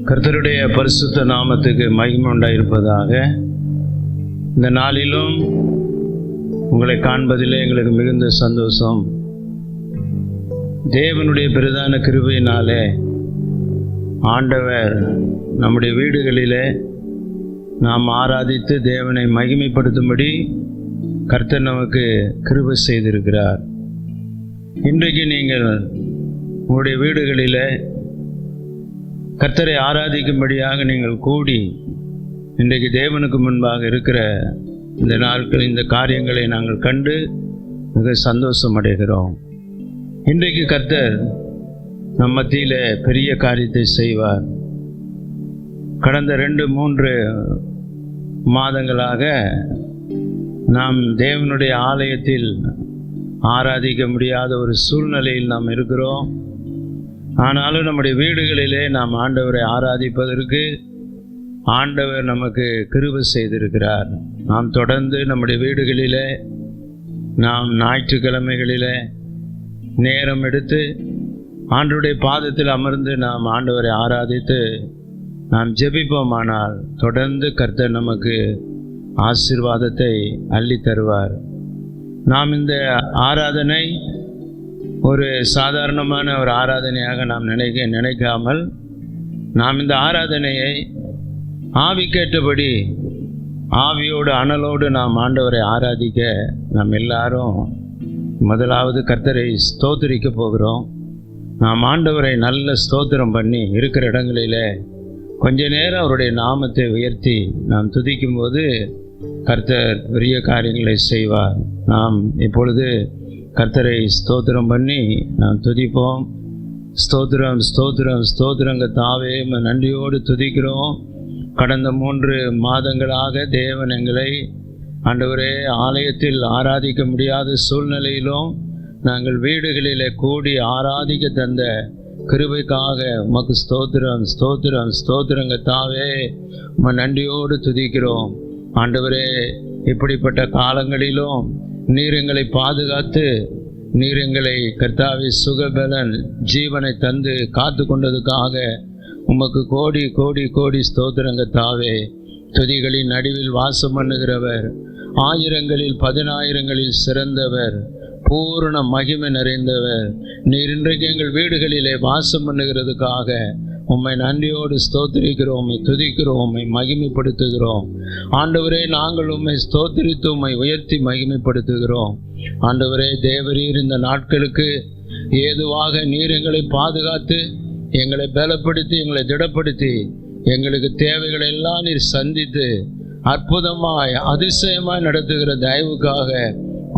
கர்த்தருடைய பரிசுத்த நாமத்துக்கு மகிமை உண்டாயிருப்பதாக. இந்த நாளிலும் உங்களை காண்பதிலே எங்களுக்கு மிகுந்த சந்தோஷம். தேவனுடைய பிரதான கிருபையினாலே ஆண்டவர் நம்முடைய வீடுகளிலே நாம் ஆராதித்து தேவனை மகிமைப்படுத்தும்படி கர்த்தர் நமக்கு கிருபை செய்திருக்கிறார். இன்றைக்கு நீங்கள் உங்களுடைய வீடுகளிலே கர்த்தரை ஆராதிக்கும்படியாக நீங்கள் கூடி இன்றைக்கு தேவனுக்கு முன்பாக இருக்கிற இந்த நாட்கள் இந்த காரியங்களை நாங்கள் கண்டு மிக சந்தோஷம் அடைகிறோம். இன்றைக்கு கர்த்தர் நம் மத்தியில் பெரிய காரியத்தை செய்வார். கடந்த 2-3 மாதங்களாக நாம் தேவனுடைய ஆலயத்தில் ஆராதிக்க முடியாத ஒரு சூழ்நிலையில் நாம் இருக்கிறோம். ஆனாலும் நம்முடைய வீடுகளிலே நாம் ஆண்டவரை ஆராதிப்பதற்கு ஆண்டவர் நமக்கு கிருபை செய்திருக்கிறார். நாம் தொடர்ந்து நம்முடைய வீடுகளிலே நாம் ஞாயிற்றுக்கிழமைகளிலே நேரம் எடுத்து ஆண்டவருடைய பாதத்தில் அமர்ந்து நாம் ஆண்டவரை ஆராதித்து நாம் ஜெபிப்போமானால் தொடர்ந்து கர்த்தர் நமக்கு ஆசீர்வாதத்தை அள்ளி தருவார். நாம் இந்த ஆராதனை ஒரு சாதாரணமான ஒரு ஆராதனையாக நாம் நினைக்காமல் நாம் இந்த ஆராதனையை ஆவிக்கேற்றபடி ஆவியோடு அனலோடு நாம் ஆண்டவரை ஆராதிக்க நாம் எல்லாரும் முதலாவது கர்த்தரை ஸ்தோத்திரிக்க போகிறோம். நாம் ஆண்டவரை நல்ல ஸ்தோத்திரம் பண்ணி இருக்கிற இடங்களிலே கொஞ்ச நேரம் அவருடைய நாமத்தை உயர்த்தி நாம் துதிக்கும்போது கர்த்தர் பெரிய காரியங்களை செய்வார். நாம் இப்பொழுது கர்த்தரை ஸ்தோத்திரம் பண்ணி நாம் துதிப்போம். ஸ்தோத்திரம் ஸ்தோத்திரம் ஸ்தோத்திரங்க தாவே நன்றியோடு துதிக்கிறோம். கடந்த 3 மாதங்களாக தேவன் எங்களை ஆண்டவரே ஆலயத்தில் ஆராதிக்க முடியாத சூழ்நிலையிலும் நாங்கள் வீடுகளிலே கூடி ஆராதிக்க தந்த கிருபைக்காக உமக்கு ஸ்தோத்திரம் ஸ்தோத்திரம் ஸ்தோத்திரங்க தாவே நன்றியோடு துதிக்கிறோம். ஆண்டவரே இப்படிப்பட்ட காலங்களிலும் நீர் எங்களை பாதுகாத்து நீர் எங்களை கர்த்தாவே சுகபலன் ஜீவனை தந்து காத்து கொண்டதுக்காக உமக்கு கோடி கோடி கோடி ஸ்தோத்திரங்க தாவே. துதிகளின் நடுவில் வாசம் பண்ணுகிறவர், ஆயிரங்களில் 10,000ங்களில் சிறந்தவர், பூரண மகிமை நிறைந்தவர். நீர் இன்றைக்கு எங்கள் வீடுகளிலே வாசம் பண்ணுகிறதுக்காக உம்மை நன்றியோடு ஸ்தோத்திரிக்கிறோம், உம்மை துதிக்கிறோம், உம்மை மகிமைப்படுத்துகிறோம். ஆண்டவரே நாங்கள் உம்மை ஸ்தோத்திரித்து உம்மை உயர்த்தி மகிமைப்படுத்துகிறோம். ஆண்டவரே தேவரீர் இந்த நாட்களுக்கு ஏதுவாக நீர் எங்களை பாதுகாத்து எங்களை பலப்படுத்தி எங்களை திடப்படுத்தி எங்களுக்கு தேவைகளை எல்லாம் நீர் சந்தித்து அற்புதமாய் அதிசயமாய் நடத்துகிற தயவுக்காக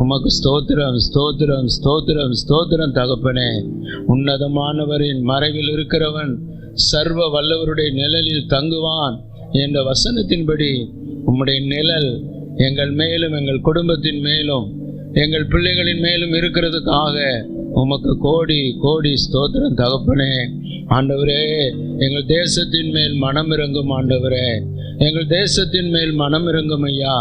உமக்கு ஸ்தோத்திரம் ஸ்தோத்திரம் ஸ்தோத்திரம் ஸ்தோத்திரம் தகப்பனே. உன்னதமானவரின் மறைவில் இருக்கிறவன் சர்வ வல்லவருடைய நிழலில் தங்குவான் என்ற வசனத்தின்படி உம்முடைய நிழல் எங்கள் மேலும் எங்கள் குடும்பத்தின் மேலும் எங்கள் பிள்ளைகளின் மேலும் இருக்கிறதுக்காக உமக்கு கோடி கோடி ஸ்தோத்திரம் தகப்பனே. ஆண்டவரே எங்கள் தேசத்தின் மேல் மனம் இறங்கும். ஆண்டவரே எங்கள் தேசத்தின் மேல் மனம் இறங்கும் ஐயா.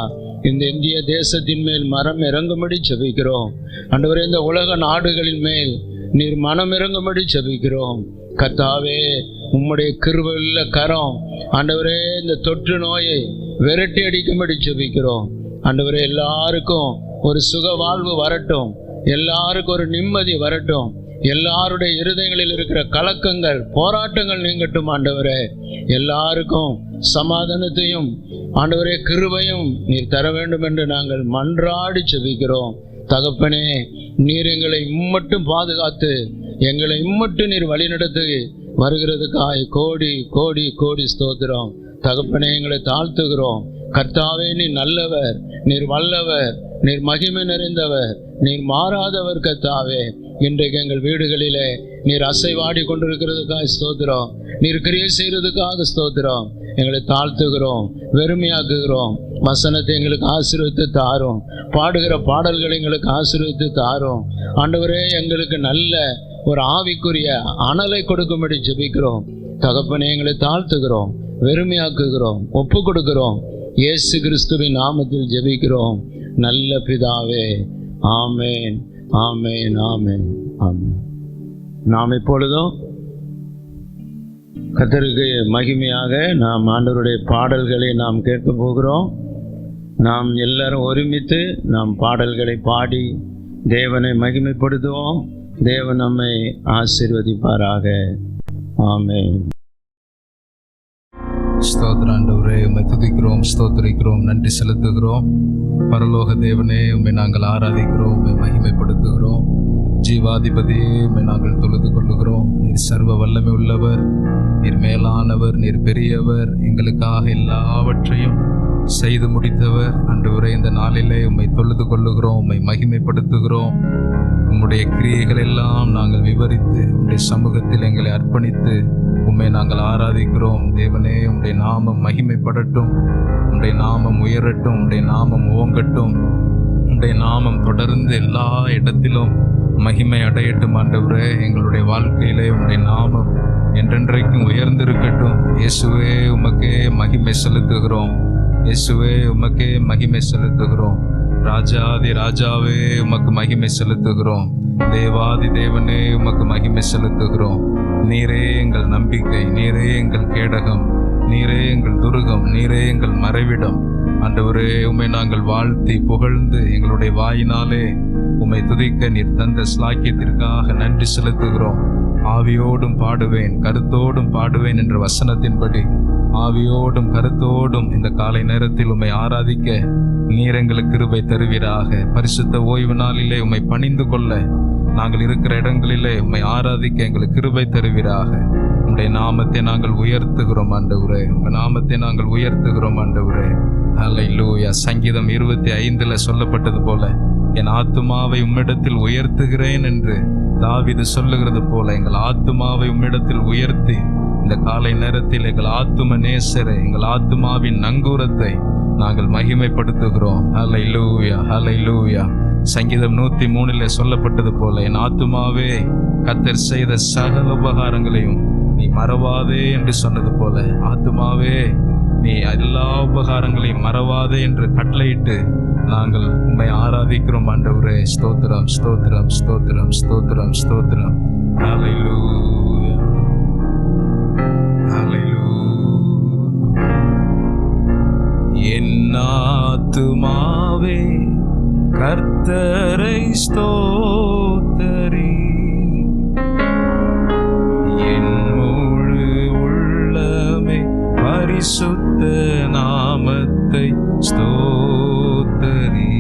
இந்த இந்திய தேசத்தின் மேல் மரம் இறங்கும்படி செபிக்கிறோம். ஆண்டவரே இந்த உலக நாடுகளின் மேல் நீர் மனம் இறங்கும்படி செபிக்கிறோம். கர்த்தாவே உம்முடைய கிருபையுள்ள கரம் ஆண்டவரே இந்த தொற்று நோயை விரட்டி அடிக்கும்படி செபிக்கிறோம். ஆண்டவரே எல்லாருக்கும் ஒரு சுக வாழ்வு வரட்டும், எல்லாருக்கும் ஒரு நிம்மதி வரட்டும், எல்லாருடைய இருதயங்களில் இருக்கிற கலக்கங்கள் போராட்டங்கள் நீங்கட்டும். ஆண்டவரே எல்லாருக்கும் சமாதானத்தையும் ஆண்டவரே கிருபையும் நீர் தர வேண்டும் என்று நாங்கள் மன்றாடி செபிக்கிறோம். தகப்பனே நீர் எங்களை இம்மட்டும் பாதுகாத்து எங்களை இம்மட்டும் நீர் வழிநடத்தி வருகிறதுக்காய் கோடி கோடி கோடி ஸ்தோத்திரம். தகப்பனே எங்களை தாழ்த்துகிறோம். கர்த்தாவே நீர் நல்லவர், நீர் வல்லவர், நீர் மகிமை நிறைந்தவர், நீர் மாறாதவர். கர்த்தாவே இன்றைக்கு எங்கள் வீடுகளிலே நீர் அசைவாடி கொண்டிருக்கிறதுக்காக ஸ்தோத்திரம், நீர் கிரியை செய்கிறதுக்காக ஸ்தோத்திரம். எங்களை தாழ்த்துகிறோம், வெறுமையாக்குகிறோம். வசனத்தை எங்களுக்கு ஆசீர்வதித்து தாரும், பாடுகிற பாடல்களை எங்களுக்கு ஆசீர்வதித்து தாரும். ஆண்டவரே எங்களுக்கு நல்ல ஒரு ஆவிக்குரிய அனலை கொடுக்கும்படி ஜெபிக்கிறோம். தகப்பனே எங்களை தாழ்த்துகிறோம், வெறுமையாக்குகிறோம், ஒப்பு கொடுக்கிறோம். இயேசு கிறிஸ்துவின் நாமத்தில் ஜெபிக்கிறோம் நல்ல பிதாவே. ஆமேன் ஆமேன் ஆமேன் ஆமேன். நாம் இப்பொழுதும் கர்த்தருக்கு மகிமையாக நாம் ஆண்டவருடைய பாடல்களை நாம் கேட்க போகிறோம். நாம் எல்லாரும் ஒருமித்து நாம் பாடல்களை பாடி தேவனை மகிமைப்படுத்துவோம். தேவன் நம்மை ஆசீர்வதிப்பாராக. ஆமென். ஸ்தோத்திர ஆண்டவரே, உம்மை துதிக்கிறோம், ஸ்தோத்திரிக்கிறோம், நன்றி செலுத்துகிறோம். பரலோக தேவனே, உம்மை நாங்கள் ஆராதிக்கிறோம், உம்மை மகிமைப்படுத்துகிறோம். ஜீவாதிபதியே, உம்மை நாங்கள் தொழுது கொள்ளுகிறோம். நீர் சர்வ வல்லமை உள்ளவர், நீர் மேலானவர், நீர் பெரியவர், எங்களுக்காக எல்லாவற்றையும் செய்து முடித்தவர். ஆண்டவரே, இந்த நாளிலே உம்மை தொழுது கொள்ளுகிறோம், உம்மை மகிமைப்படுத்துகிறோம். உம்முடைய கிரியைகள் எல்லாம் நாங்கள் விவரித்து உம்முடைய சமூகத்தில் எங்களை அர்ப்பணித்து உம்மை நாங்கள் ஆராதிக்கிறோம். தேவனே, உம்முடைய நாமம் மகிமைப்படட்டும், உம்முடைய நாமம் உயரட்டும், உம்முடைய நாமம் ஓங்கட்டும், உம்முடைய நாமம் தொடர்ந்து எல்லா இடத்திலும் மகிமை அடையட்டும். ஆண்டவரே, எங்களுடைய வாழ்க்கையிலே உம்முடைய நாமம் என்றென்றைக்கும் உயர்ந்திருக்கட்டும். இயேசுவே, உமக்கே மகிமை செலுத்துகிறோம். இயேசுவே, உமக்கே மகிமை செலுத்துகிறோம். ராஜாதி ராஜாவே, உமக்கு மகிமை செலுத்துகிறோம். தேவாதி தேவனே, உமக்கு மகிமை செலுத்துகிறோம். நீரே எங்கள் நம்பிக்கை, நீரே எங்கள் கேடகம், நீரே எங்கள் துருகம், நீரே எங்கள் மறைவிடம். ஆண்டவரே, உம்மை நாங்கள் வாழ்த்தி புகழ்ந்து எங்களுடைய வாயினாலே உம்மை துதிக்க நீர் தந்த ஸ்லாக்கியத்திற்காக நன்றி செலுத்துகிறோம். ஆவியோடும் பாடுவேன், கருத்தோடும் பாடுவேன் என்ற வசனத்தின்படி ஆவியோடும் கருத்தோடும் இந்த காலை நேரத்தில் உம்மை ஆராதிக்க நீர் எங்களுக்கு கிருபை தருவீராக. பரிசுத்த ஓய்வு நாளிலே உம்மை பணிந்து கொள்ள நாங்கள் இருக்கிற இடங்களிலே உம்மை ஆராதிக்க எங்களுக்கு கிருபை தருவீராக. உம்முடைய நாமத்தை நாங்கள் உயர்த்துகிறோம் ஆண்டவரே, உங்கள் நாமத்தை நாங்கள் உயர்த்துகிறோம் ஆண்டவரே. ஹல்லேலூயா. சங்கீதம் 25 சொல்லப்பட்டது போல, என் ஆத்துமாவை உம்மிடத்தில் உயர்த்துகிறேன் என்று தாவீது சொல்லுகிறது போல, எங்கள் ஆத்துமாவை உம்மிடத்தில் உயர்த்தி இந்த காலை நேரத்தில் எங்கள் ஆத்தும நேசரை, எங்கள் ஆத்துமாவின் நங்கூரத்தை நாங்கள் மகிமைப்படுத்துகிறோம். ஹல்லேலூயா, ஹல்லேலூயா. சங்கீதம் 103 சொல்லப்பட்டது போல, என் ஆத்துமாவே கர்த்தர் செய்த சகல உபகாரங்களையும் நீ மறவாதே என்று சொன்னது போல, ஆத்துமாவே நீ எல்லா உபகாரங்களையும் மறவாதே என்று கட்டளையிட்டு நாங்கள் உம்மை ஆராதிக்கிறோம் ஆண்டவரே. ஸ்தோத்திரம், ஸ்தோத்திரம், ஸ்தோத்திரம், ஸ்தோத்திரம், ஸ்தோத்திரம். ஹல்லேலூயா, ஹல்லேலூயா. என் ஆத்துமாவே கர்த்தரை ஸ்தோத்தரி, என் முழு உள்ளமே பரிசுத்த நாமத்தை ஸ்தோத்தரி.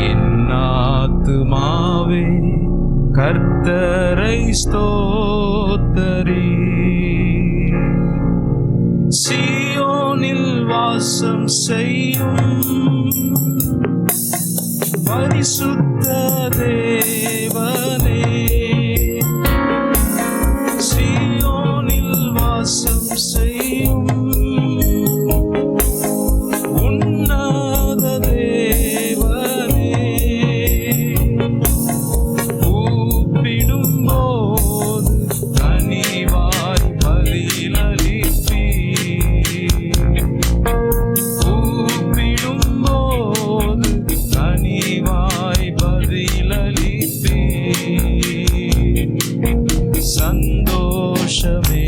என் ஆத்துமாவே கர்த்தரை ஸ்தோத்தரி. சீயோனில் வாசம் செய்யும் பரிசுத்த தேவனே, சீயோனில் வாசம் செய்யும் உன்னத தேவனே, கூப்பிடும் போது கனிவாய் பதிலளிப்பீ, கூப்பிடும் போது கனிவாய் பதிலளிப்பீ. சந்தோஷமே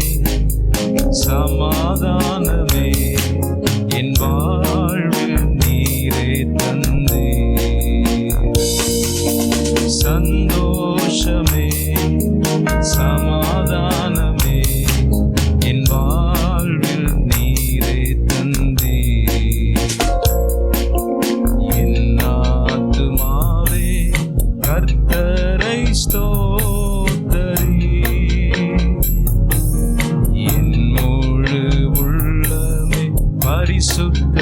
சமாதானமே என் வாழ்வில் நீரே தந்தே. சந்தோஷமே சமாதானமே என் வாழ்வில் நீரே தந்தே. என் ஆத்துமாவே கர்த்தரை ஸ்தோத்தரி, என் முழு உள்ளமே பரிசுத்த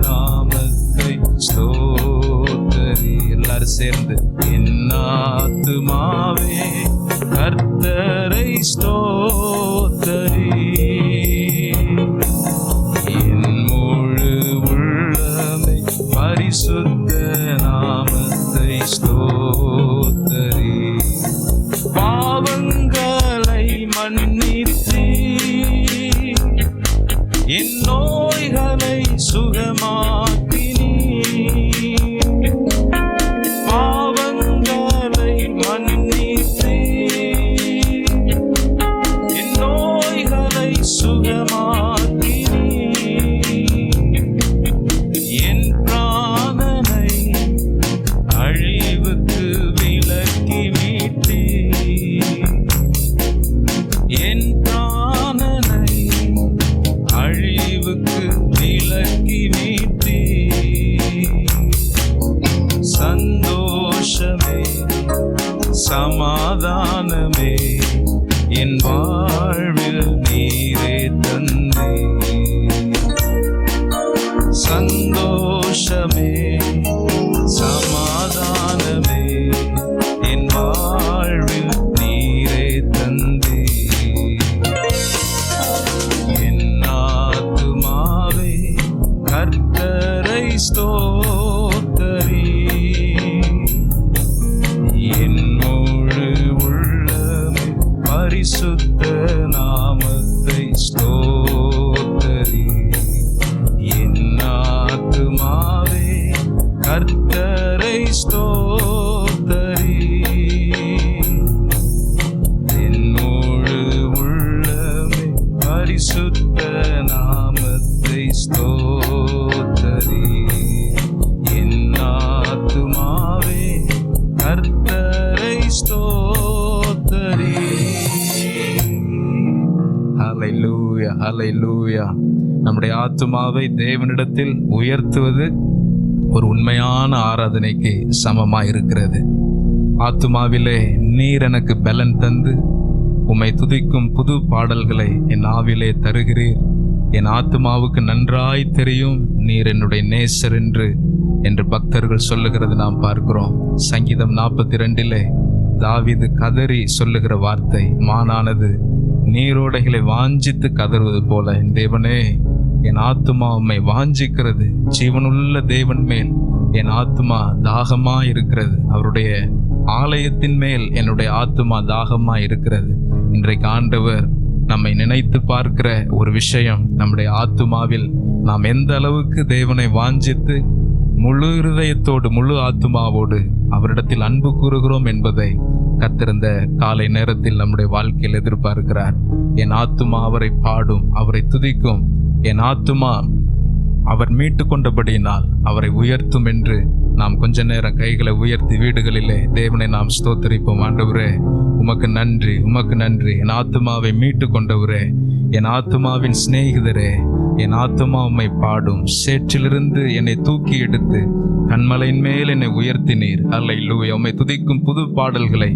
நாமத்தை ஸ்தோத்தரி. எல்லாரும் சேர்ந்து, என் ஆத்துமாவே கர்த்தரை ஸ்தோத்தரி, என் முழு உள்ளமே பரிசுத்த நாமத்தை ஸ்தோத்தரி. பாவங்களை மன்னித்தீ, என் நோய்களை சுகமாக்கினீ. பாவங்களை மன்னித்தீ, என் நோய்களை பரிசுத்த நாமத்தை ஸ்தோத்தரி. என் ஆத்துமாவே கர்த்தரை ஸ்தோத்தரி. ஹல்லேலூயா, ஹல்லேலூயா. நம்முடைய ஆத்துமாவை தேவனிடத்தில் உயர்த்துவது ஒரு உண்மையான ஆராதனைக்கு சமமாய் இருக்கிறது. ஆத்துமாவிலே நீர் எனக்கு பலன் தந்து உம்மை துதிக்கும் புது பாடல்களை என் ஆவிலே தருகிறீர். என் ஆத்துமாவுக்கு நன்றாய் தெரியும் நீர் என்னுடைய நேசர் என்று பக்தர்கள் சொல்லுகிறது நாம் பார்க்கிறோம். சங்கீதம் 42 தாவீது கதறி சொல்லுகிற வார்த்தை, மானானது நீரோடைகளை வாஞ்சித்து கதறுவது போல தேவனே என் ஆத்துமா உம்மை வாஞ்சிக்கிறது. ஜீவனுள்ள தேவன் மேல் என் ஆத்துமா தாகமா இருக்கிறது. அவருடைய ஆலயத்தின் மேல் என்னுடைய ஆத்துமா தாகமா இருக்கிறது. இன்றைக்கு ஆண்டவர் நம்மை நினைத்து பார்க்கிற ஒரு விஷயம், நம்முடைய ஆத்துமாவில் நாம் எந்த அளவுக்கு தேவனை வாஞ்சித்து முழு இருதயத்தோடு முழு ஆத்துமாவோடு அவரிடத்தில் அன்பு கூறுகிறோம் என்பதை கத்திருந்த காலை நேரத்தில் நம்முடைய வாழ்க்கையில் எதிர்பார்க்கிறார். என் ஆத்துமா அவரை பாடும், அவரை துதிக்கும். என் ஆத்துமா அவர் மீட்டு கொண்டபடியினால் அவரை உயர்த்தும் என்று நாம் கொஞ்ச நேரம் கைகளை உயர்த்தி வீடுகளிலே தேவனை நாம் ஸ்தோத்தரிப்போம். ஆண்டவரே உமக்கு நன்றி, உமக்கு நன்றி. என் ஆத்துமாவை மீட்டு கொண்டவரே, என் ஆத்துமாவின் சிநேகிதரே, என் ஆத்துமா உம்மை பாடும். சேற்றிலிருந்து என்னை தூக்கி எடுத்து கண்மலையின் மேல் என்னை உயர்த்தினீர். அல்லேலூயா. உம்மை துதிக்கும் புது பாடல்களை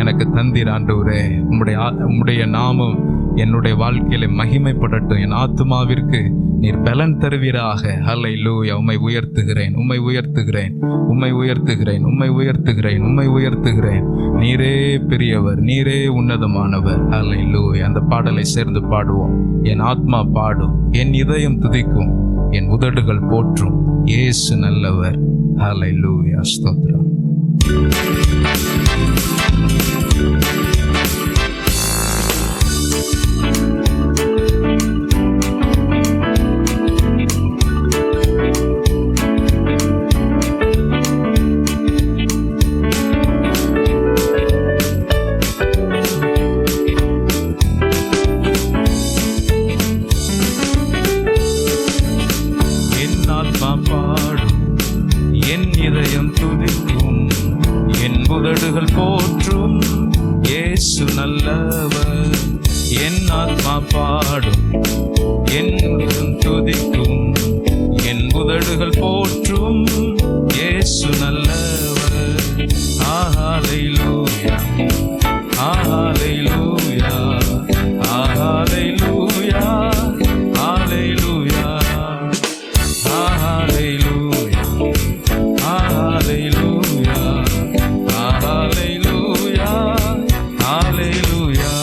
எனக்கு தந்தீர் ஆண்டவரே. உம்முடைய நாமம் என்னுடைய வாழ்க்கையில மகிமைப்படட்டும். என் ஆத்துமாவிற்கு நீர் பலன் தருவீராக. அல்லேலூயா. உம்மை உயர்த்துகிறேன், உம்மை உயர்த்துகிறேன், உம்மை உயர்த்துகிறேன், உம்மை உயர்த்துகிறேன், உம்மை உயர்த்துகிறேன். நீரே பெரியவர், நீரே உன்னதமானவர். அல்லேலூயா. அந்த பாடலை சேர்ந்து பாடுவோம். என் ஆத்மா பாடும், என் இதயம் துதிக்கும், என் உதடுகள் போற்றும். இயேசு நல்லவர். அல்லேலூயா. ஸ்தோத்திரம். உதடுகள் போற்றும். இயேசு நல்லவர். என் ஆத்மா பாடும், என் உள்ளம் துதிக்கும், என் உதடுகள் போற்றும். இயேசு நல்லவர். ஹல்லேலூயா, ஹல்லேலூயா, ஹல்லேலூயா, ஹல்லேலூயா, ஹல்லேலூயா, ஹல்லேலூயா. Hallelujah, hallelujah.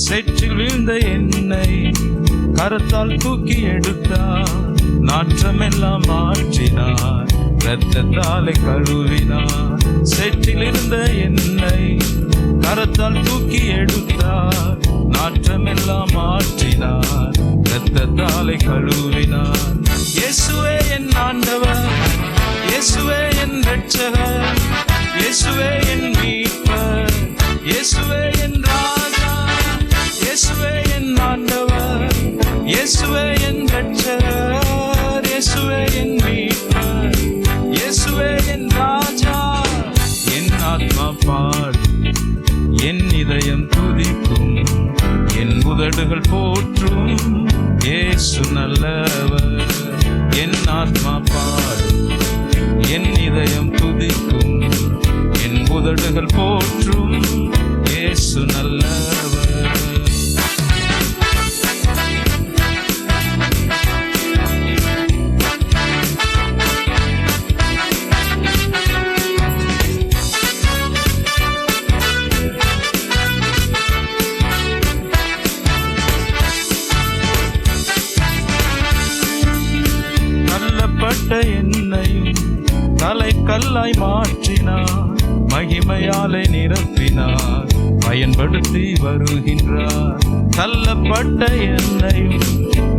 சேற்றில் வீழ்ந்த என்னை கரத்தால் தூக்கி எடுத்தார். நாற்றமெல்லாம் மாற்றினார், இரத்தத்தாலே கழுவினார். சேற்றில் இருந்த என்னை கரத்தால் தூக்கி எடுத்தார். நாற்றமெல்லாம் மாற்றினார், இரத்தத்தாலே கழுவினார். இயேசுவே என் ஆண்டவர், இயேசுவே என் இரட்சகர், இயேசுவே என் மீட்பர், இயேசுவே என் ராஜா, இயேசுவே என் ஆண்டவர், இயேசுவே என் இரட்சகர், இயேசுவே என் மீட்பர், இயேசுவே என் ராஜா. என் ஆத்மா பாடும், என் இதயம் துதிக்கும், என் உதடுகள் போற்றும். இயேசு நல்லவர். என் ஆத்மா பாடும், என் இதயம் துதிக்கும், என் உதடுகள் போற்றும். இயேசு நல்லவர். என்னையும் தலை கல்லாய் மாற்றினார், மகிமையாலே நிரப்பினார், பயன்படுத்தி வருகின்றார். தள்ளப்பட்ட என்னையும்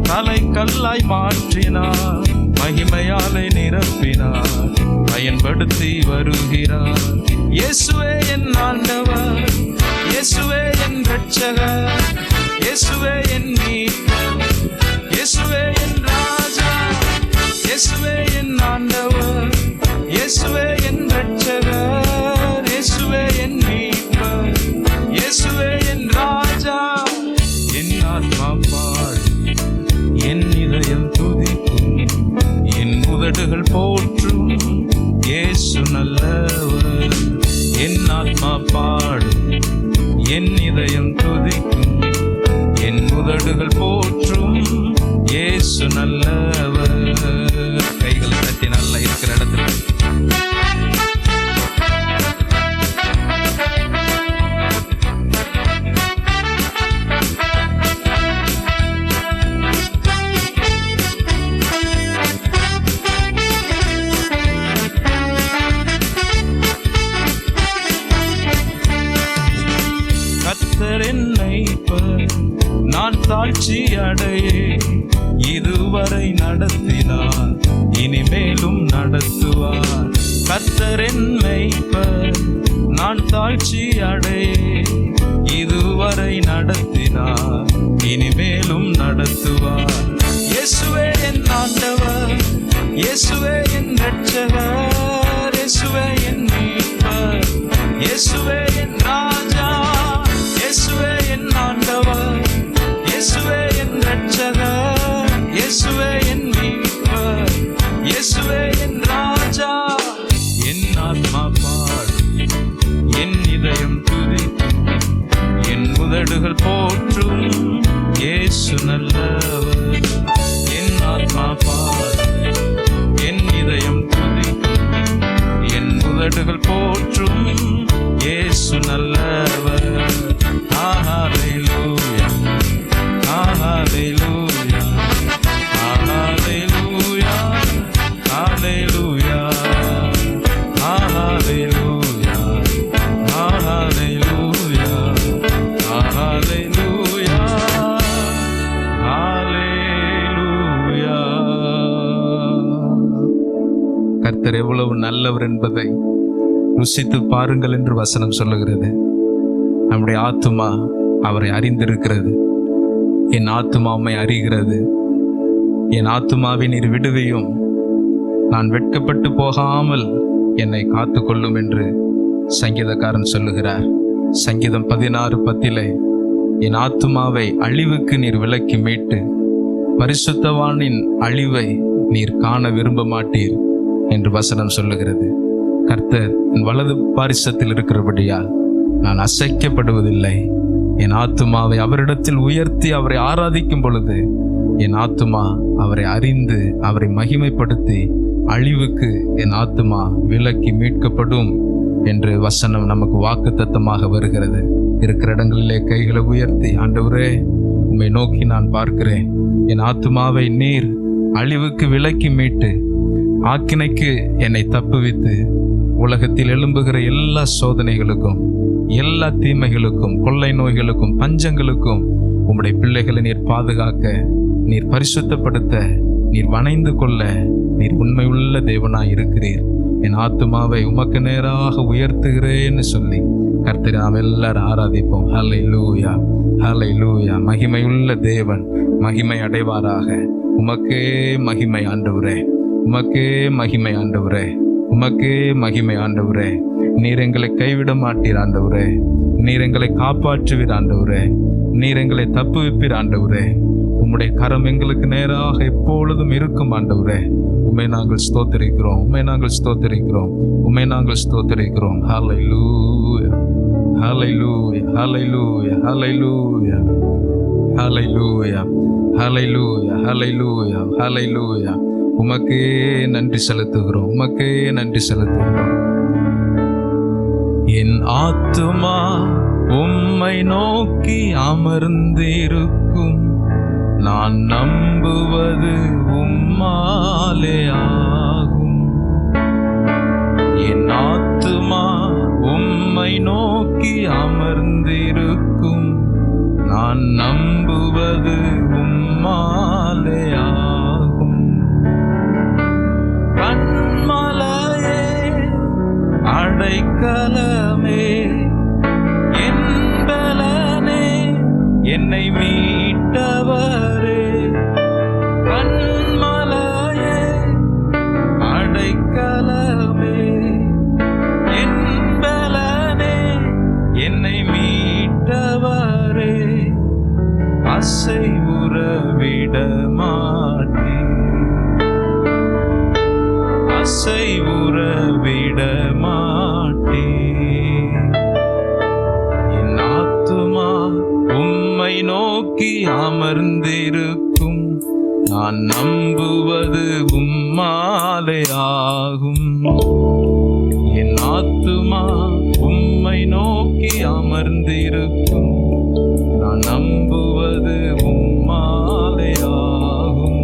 தலை கல்லாய் மாற்றினார், மகிமையாலே நிரப்பினார், பயன்படுத்தி வருகிறார். இயேசுவே என் ஆண்டவர், இயேசுவே என் இரட்சகர், இயேசுவே என் மீட்பர், இயேசுவே என் ராஜா, இயேசுவே என் ஆண்டவர், இயேசுவே என் இரட்சகர், இயேசுவே என் மீட்பர், இயேசுவே என் ராஜா. என் ஆத்மா பாடும், என் இதயம் துதிக்கும், என் உதடுகள் போற்றும், இயேசு நல்லவர். என் ஆத்மா பாடும், என் இதயம் துதிக்கும், என் உதடுகள் போற்றும், இயேசு நல்லவர். கைகளை தட்டி நல்லா இருக்கிற இடத்துல நான் தாழ்ச்சி அடையே, இதுவரை நடத்தினார், இனிமேலும் நடத்துவார். கர்த்தர் என் மேய்ப்பர், நான் தாழ்ச்சி அடையே, இதுவரை நடத்தினார், இனிமேலும் நடத்துவார். இயேசுவே என் ஆண்டவர், இயேசுவே என் இரட்சகர், இயேசுவே என் மீட்பர், இயேசுவே என் ராஜா, இயேசுவே என் ஆண்டவர், இயேசுவே என் இரட்சகர், இயேசுவே என் மீட்பர், இயேசுவே என் ராஜா. என் ஆத்மா பாடும், என் இதயம் துதிக்கும், என் உதடுகள் போற்றும், இயேசு நல்லவர். என் ஆத்மா பாடும், என் இதயம் துதிக்கும், என் உதடுகள் போற்றும், இயேசு நல்லவர். Hallelujah, hallelujah, hallelujah, hallelujah, hallelujah, hallelujah, hallelujah, hallelujah. கர்த்தர் எவ்வளவு நல்லவர் என்பதை ருசித்து பாருங்கள் என்று வசனம் சொல்லுகிறது. நம்முடைய ஆத்துமா அவரை அறிந்திருக்கிறது. என் ஆத்துமா உம்மை அறிகிறது. என் ஆத்துமாவை நீர் விடுவியும், நான் வெட்கப்பட்டு போகாமல் என்னை காத்து கொள்ளும் என்று சங்கீதக்காரன் சொல்லுகிறார். சங்கீதம் 16:10 என் ஆத்துமாவை அழிவுக்கு நீர் விலக்கி மீட்டு பரிசுத்தவானின் அழிவை நீர் காண விரும்ப மாட்டீர் என்று வசனம் சொல்லுகிறது. கர்த்தர் என் வலது பாரிசத்தில் இருக்கிறபடியால் நான் அசைக்கப்படுவதில்லை. என் ஆத்துமாவை அவரிடத்தில் உயர்த்தி அவரை ஆராதிக்கும் பொழுது என் ஆத்துமா அவரை அறிந்து அவரை மகிமைப்படுத்தி அழிவுக்கு என் ஆத்துமா விலக்கி மீட்கப்படும் என்று வசனம் நமக்கு வாக்குத்தத்தமாக வருகிறது. இருக்கிற இடங்களிலே கைகளை உயர்த்தி, ஆண்டவரே உம்மை நோக்கி நான் பார்க்கிறேன், என் ஆத்துமாவை நீர் அழிவுக்கு விலக்கி மீட்டு ஆக்கினைக்கு என்னை தப்புவித்து உலகத்தில் எழும்புகிற எல்லா சோதனைகளுக்கும், எல்லா தீமைகளுக்கும், கொள்ளை நோய்களுக்கும், பஞ்சங்களுக்கும் உம்முடைய பிள்ளைகளை நீர் பாதுகாக்க, நீர் பரிசுத்தப்படுத்த, நீர் வணைந்து கொள்ள நீர் உண்மையுள்ள தேவனாய் இருக்கிறீர். என் ஆத்துமாவை உமக்கு நேராக உயர்த்துகிறேன்னு சொல்லி கர்த்தரை நாம் எல்லாரும் ஆராதிப்போம். ஹல்லேலூயா, ஹல்லேலூயா. மகிமையுள்ள தேவன் மகிமை அடைவாராக. உமக்கே மகிமை ஆண்டவரே, உமக்கே மகிமை ஆண்டவரே, உமக்கே மகிமை ஆண்டவரே. நீர் எங்களை கைவிட மாட்டீர் ஆண்டவரே, நீர் எங்களை காப்பாற்றுவீர் ஆண்டவரே, நீர் எங்களை தப்புவிப்பீர் ஆண்டவரே. உம்முடைய கரம் எங்களுக்கு நேராக எப்பொழுதும் இருக்கும் ஆண்டவரே. உம்மை நாங்கள் ஸ்தோத்திரிக்கிறோம், உம்மை நாங்கள் ஸ்தோத்திரிக்கிறோம், உம்மை நாங்கள் ஸ்தோத்திரிக்கிறோம். ஹல்லேலூயா, ஹல்லேலூயா, ஹல்லேலூயா, ஹல்லேலூயா, ஹல்லேலூயா, ஹல்லேலூயா, ஹல்லேலூயா, ஹல்லேலூயா. உமக்கே நன்றி செலுத்துகிறோம், உமக்கே நன்றி செலுத்துகிறோம். என் ஆத்துமா உம்மை நோக்கி அமர்ந்திருக்கும், நான் நம்புவது உம்மாலே ஆகும். என் ஆத்துமா உம்மை நோக்கி அமர்ந்திருக்கும். நான் நம்புவது உம்மாலேயாகும். கண்மலையே, அடைக்கலமே, என் பலனே, என்னை மீட்டவரே. கண்மலையே, அடைக்கலமே, என் பலனே, என்னை மீட்டவரே. அசைவுற விட மாட்டீர், அசைவுற விட மாட்டீர். என் ஆத்துமா உம்மை நோக்கி அமர்ந்திருக்கும். நான் நம்புவது உம்மாலே ஆகும். என் ஆத்துமா உம்மை நோக்கி அமர்ந்திருக்கும். நான் நம்புவது உம்மாலே ஆகும்.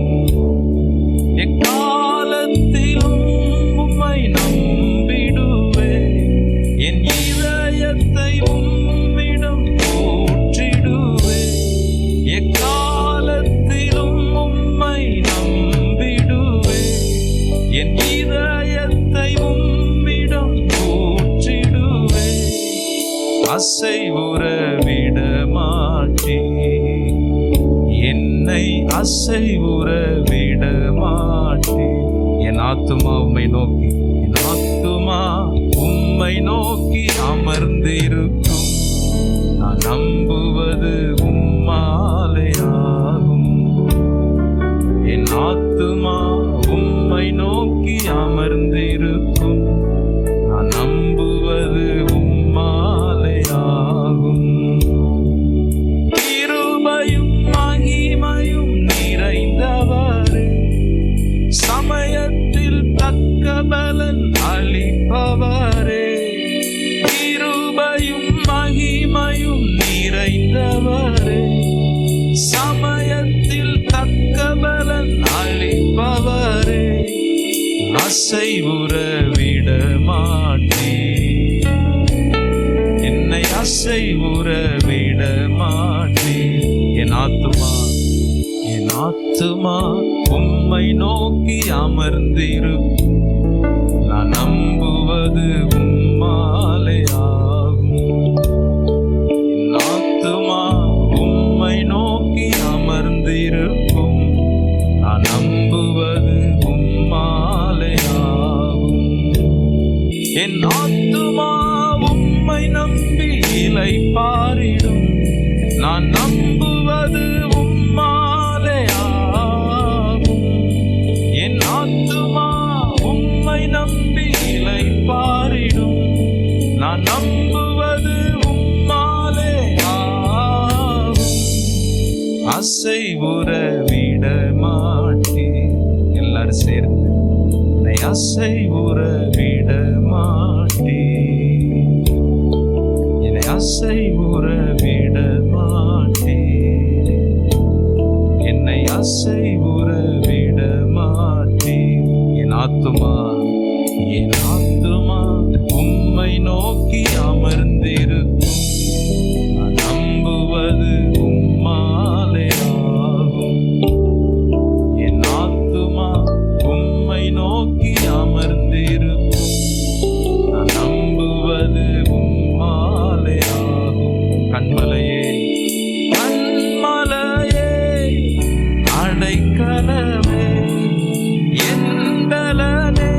எக்காலத்திலும் உம்மை நம்பிடுவே. என் இதயத்தை உம்மிடம் ஊற்றிடுவே. எக்காலத்திலும் உம்மை நம்பிடுவே. என் இதயத்தை உம்மிடம் ஊற்றிடுவே. அசைவுற விட மாட்டீர், என்னை அசைவுற விட மாட்டீர். என் ஆத்துமா உம்மை நோக்கி, என் ஆத்துமா உம்மை நோக்கி அமர்ந்திருக்கும். நான் நம்புவது உம்மாலே ஆகும். என் ஆத்துமா உம்மை நோக்கி அமர்ந்திருக்கும். நான் நம்புவது உம்மாலே ஆகும். கிருபையும் மகிமையும் நிறைந்தவரே, சமயத்தில் தக்க பலன் அளிப்பவரே. கிருபையும் மகிமையும் நிறைந்தவரே, சமயத்தில் தக்க பலன் அளிப்பவரே. அசைவுற விட மாட்டீர், என்னை அசைவுற விட மாட்டீர். என் ஆத்துமா, என் ஆத்துமா உம்மை நோக்கி அமர்ந்திருக்கும். நான் நம்புவது உம்மாலே ஆகும். என் ஆத்துமா உம்மை நோக்கி அமர்ந்திருக்கும். நான் நம்புவது உம்மாலே ஆகும். என் ஆத்துமா உம்மை நம்பி இளைப்பாறிடும். நான் நம்புவது உம்மாலே ஆகும். என் ஆத்துமா உம்மை நம்பி இளைப்பாறிடும். நான் நம்புவது உம்மாலே ஆகும். அசைவுற விட மாட்டீர். எல்லாரும் சேர்ந்து என்னை அசைவுற விட மாட்டீர், என்னை அசைவுற விட மாட்டீர், என்னை அசைவுற விட மாட்டீர். என் ஆத்துமா, என் ஆத்துமா உம்மை நோக்கி அமர்ந்திருக்கும். நான் நம்புவது உம்மாலே ஆகும். என் ஆத்துமா உம்மை நோக்கி அமர்ந்திருக்கும். நான் நம்புவது உம்மாலே ஆகும். கண்மலையே, கண்மலையே, அடைக்கலமே, என் பலனே,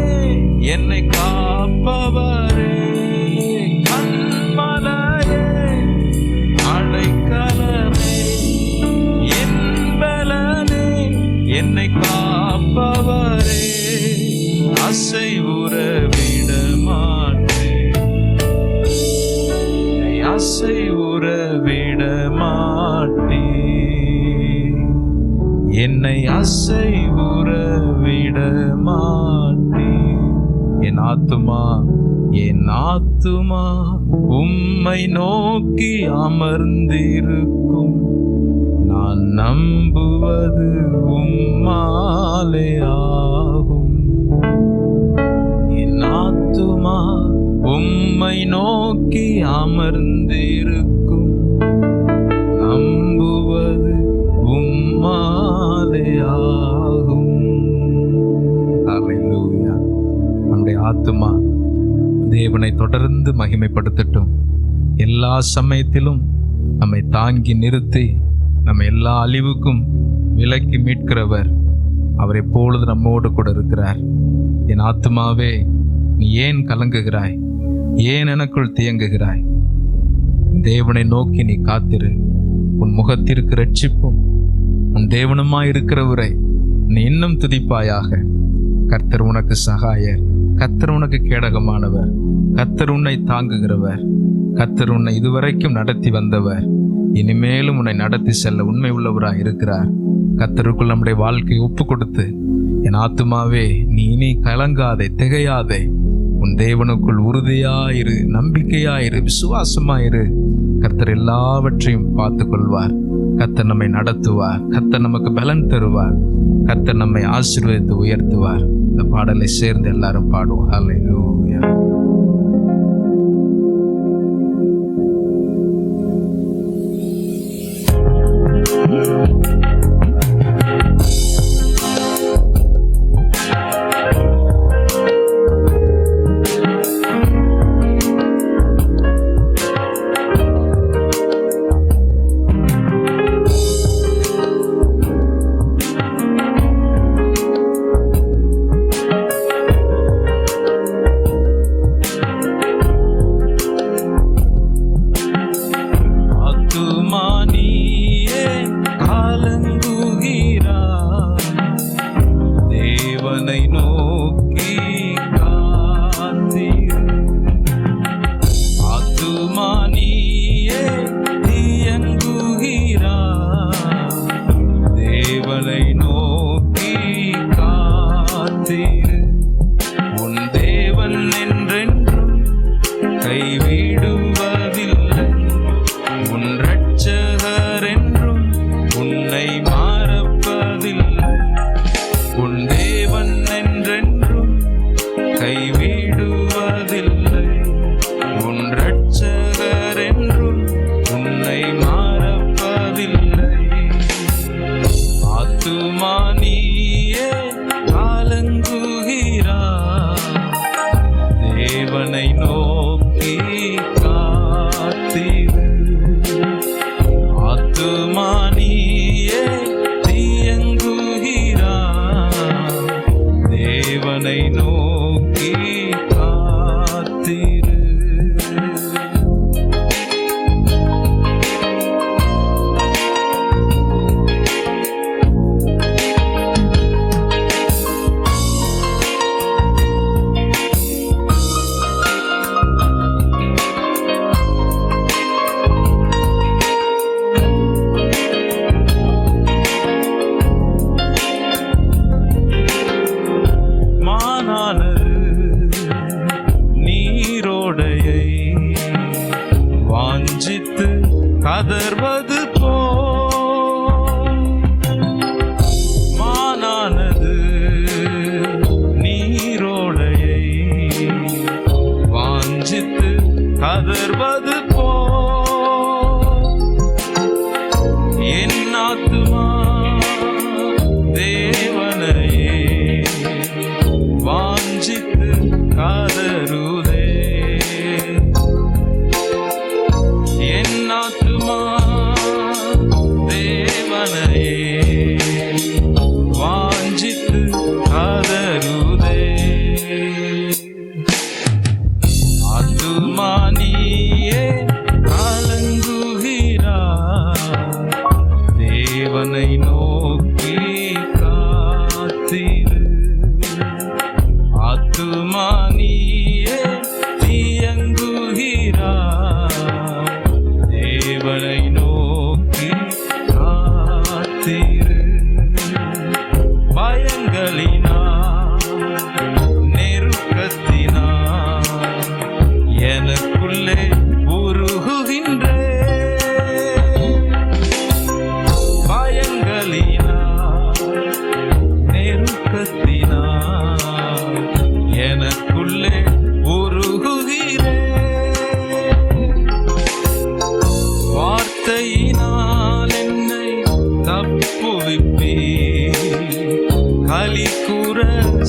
என்னை காப்பவரே. கண்மலையே, அடைக்கலமே, என் பலனே, என்னை காப்பவரே. அசைவுற விட மாட்டேன், என்னை அசைவுற விட மாட்டேன், என்னை அசைவுற விட மாட்டேன். என் ஆத்துமா, என் ஆத்துமா உம்மை நோக்கி அமர்ந்திருக்கும். நான் நம்புவது உம்மாலே ஆகும். என் ஆத்துமா உம்மை நோக்கி அமர்ந்திருக்கும், நம்புவது உம்மாலே ஆகும். ஹல்லேலூயா. நம்முடைய ஆத்துமா தேவனை தொடர்ந்து மகிமைப்படுத்தட்டும். எல்லா சமயத்திலும் நம்மை தாங்கி நிறுத்தி நம்ம எல்லா அழிவுக்கும் விலக்கி மீட்கிறவர். அவர் எப்பொழுது நம்மோடு கூட இருக்கிறார். என் ஆத்துமாவே, நீ ஏன் கலங்குகிறாய்? ஏன் எனக்குள் தியங்குகிறாய்? தேவனை நோக்கி நீ காத்திரு. உன் முகத்திற்கு ரட்சிப்பும் உன் தேவனுமாய் இருக்கிறவரை நீ இன்னும் துதிப்பாயாக. கர்த்தர் உனக்கு சகாயர், கர்த்தர் உனக்கு கேடகமானவர், கர்த்தர் உன்னை தாங்குகிறவர், கர்த்தர் உன்னை இதுவரைக்கும் நடத்தி வந்தவர், இனிமேலும் உன்னை நடத்தி செல்ல உண்மை உள்ளவராய் இருக்கிறார். கர்த்தருக்குள் நம்முடைய வாழ்க்கையை ஒப்பு கொடுத்து, என் ஆத்துமாவே நீ இனி கலங்காதே, திகையாதே. உன் தேவனுக்குள் உறுதியாயிரு, நம்பிக்கையாயிரு, விசுவாசமாயிரு. கர்த்தர் எல்லாவற்றையும் பார்த்து கொள்வார். கர்த்தர் நம்மை நடத்துவார். கர்த்தர் நமக்கு பலன் தருவார். கர்த்தர் நம்மை ஆசீர்வதித்து உயர்த்துவார். இந்த பாடலை சேர்ந்து எல்லாரும் பாடுவோம். ஹல்லேலூயா. கதர்வது போல் மானானது நீரோடையை வாஞ்சித்து கதர்வது போல் என் ஆத்துமா தேவனையே வாஞ்சித்து கதறுதே. என் ஆத்துமா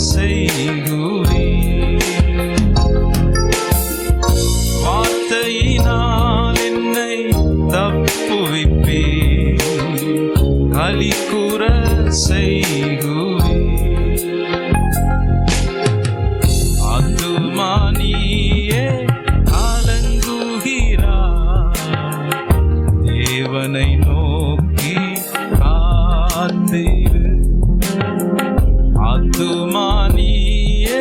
செய்குவீர். வார்த்தையினால் என்னை தப்புவிப்பீர், களிகூர செய்குவீர். ஆத்துமானியே கலங்குகிறார், தேவனை நோக்கி காத்திரு. ஆத்துமானியே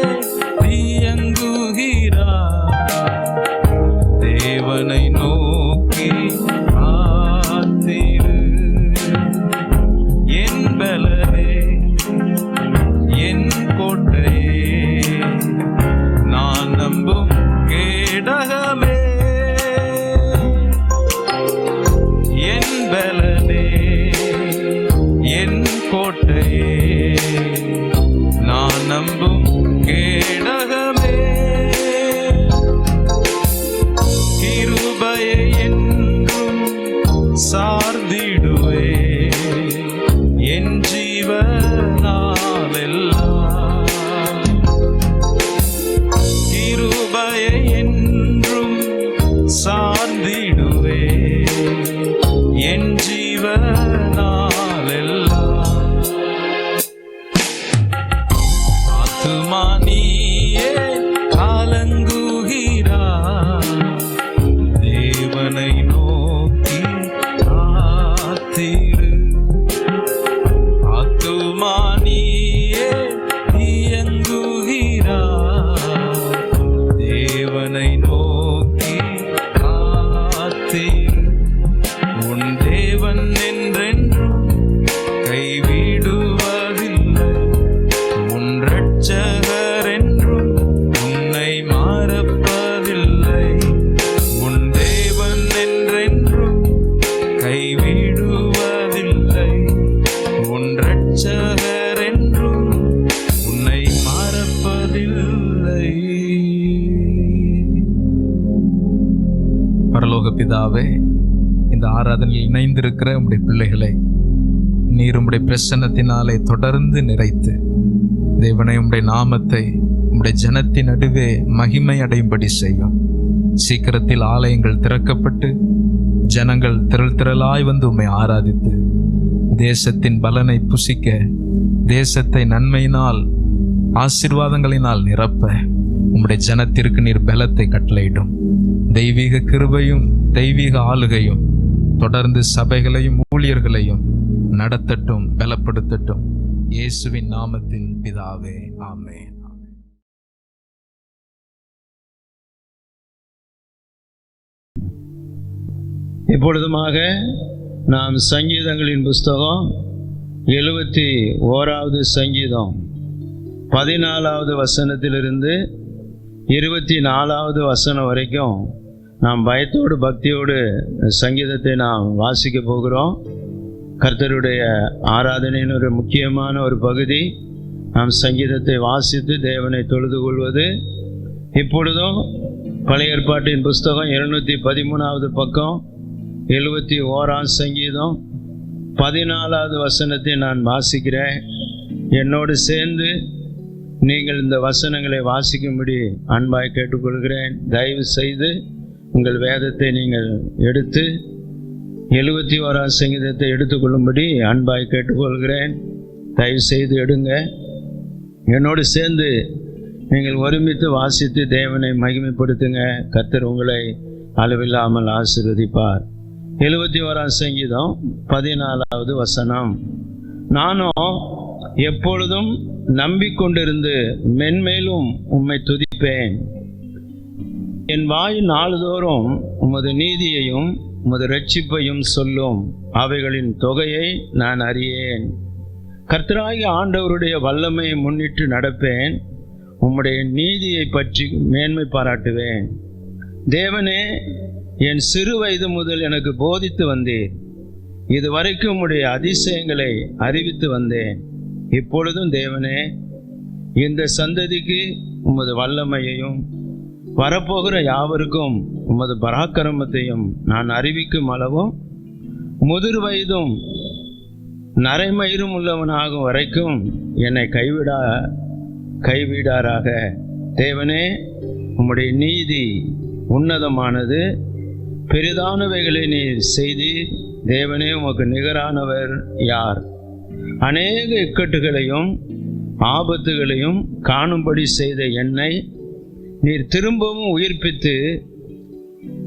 தியங்குகிறார், தேவனை நோக்கி காத்திரு. என் பலனே, என் கோட்டையே, நான் நம்பும் கேடகமே. என் பலனே, என் கோட்டையே, நான் நம்பும் கேடகமே. கிருபையை என்றும் சார்ந்திடுவே, என் ஜீவனாலெல்லாம். கிருபையை என்றும் சார்ந்திடுவே, என் ஜீவனாலெல்லாம். ஆத்துமானியே கலங்குகிறார், தேவனை நோக்கி காத்திரு. ஆத்துமானியே தியங்குகிறார், தேவனை நோக்கி காத்திரு. உன் தேவன் என்றென்றும் கைவிடுவதில்லை, உன் இரட்சகர் என்றும் உன்னை மறப்பதில்லை. உன் தேவன் என்றென்றும் கைவிடுவதில்லை, உன் இரட்சகர் என்றும் உன்னை மறப்பதில்லை. பரலோக பிதாவே, இந்த ஆராதனையில் இணைந்திருக்கிற உம்முடைய பிள்ளைகளை நீர் உம்முடைய பிரசன்னத்தினாலே தொடர்ந்து நிறைத்து, தேவனை உம்முடைய நாமத்தை உம்முடைய ஜனத்தின் நடுவே மகிமை அடையும்படி செய்யும். சீக்கிரத்தில் ஆலயங்கள் திறக்கப்பட்டு ஜனங்கள் திரள் திரளாய் வந்து உம்மை ஆராதித்து தேசத்தின் பலனை புசிக்க, தேசத்தை நன்மையினால் ஆசீர்வாதங்களினால் நிரப்ப உம்முடைய ஜனத்திற்கு நீர் பலத்தை கட்டளையிடும். தெய்வீக கிருபையும் தெய்வீக ஆளுகையும் தொடர்ந்து சபைகளையும் ஊழியர்களையும் நடத்தட்டும், பலப்படுத்தட்டும். இயேசுவின் நாமத்தின் பிதாவே, ஆமென். இப்பொழுதுமாக நாம் சங்கீதங்களின் புஸ்தகம் 71வது சங்கீதம் 14வது வசனத்திலிருந்து 24வது வசனம் வரைக்கும் நாம் பயத்தோடு பக்தியோடு சங்கீதத்தை நாம் வாசிக்க போகிறோம். கர்த்தருடைய ஆராதனையின் ஒரு முக்கியமான ஒரு பகுதி நாம் சங்கீதத்தை வாசித்து தேவனை தொழுது கொள்வது. இப்பொழுதும் பழைய ஏற்பாட்டின் புஸ்தகம் 213வது பக்கம் 71ஆம் சங்கீதம் 14வது வசனத்தை நான் வாசிக்கிறேன். என்னோடு சேர்ந்து நீங்கள் இந்த வசனங்களை வாசிக்கும்படி அன்பாய் கேட்டுக்கொள்கிறேன். தயவு செய்து உங்கள் வேதத்தை நீங்கள் எடுத்து 71ஆம் சங்கீதத்தை எடுத்துக்கொள்ளும்படி அன்பாய் கேட்டுக்கொள்கிறேன். தயவு செய்து எடுங்க. என்னோடு சேர்ந்து நீங்கள் ஒருமித்து வாசித்து தேவனை மகிமைப்படுத்துங்க. கர்த்தர் உங்களை அளவில்லாமல் ஆசீர்வதிப்பார். 71ஆம் சங்கீதம் 14வது வசனம். நானும் எப்பொழுதும் நம்பிக்கொண்டிருந்து மென்மேலும் உம்மை துதிப்பேன். என் வாய் நாள்தோறும் உமது நீதியையும் உமது இரட்சிப்பையும் சொல்லும். அவைகளின் தொகையை நான் அறியேன். கர்த்தராகிய ஆண்டவருடைய வல்லமையை முன்னிட்டு நடப்பேன். உம்முடைய நீதியை பற்றி மேன்மை பாராட்டுவேன். தேவனே, என் சிறு வயது முதல் எனக்கு போதித்து வந்தீர். இதுவரைக்கும் உம்முடைய அதிசயங்களை அறிவித்து வந்தேன். இப்பொழுதும் தேவனே, இந்த சந்ததிக்கு உமது வல்லமையையும் வரப்போகிற யாவருக்கும் உமது பராக்கிரமத்தையும் நான் அறிவிக்கும் அளவும் முதிர் வயதும் நரைமயிரும் உள்ளவனாகும் வரைக்கும் என்னை கைவிடாராக. தேவனே, உம்முடைய நீதி உன்னதமானது, பெரிதானவைகளை நீர் செய்தீர். தேவனே, உமக்கு நிகரானவர் யார்? அநேக இக்கட்டுகளையும் ஆபத்துகளையும் காணும்படி செய்த என்னை நீர் திரும்பவும் உயிர்ப்பித்து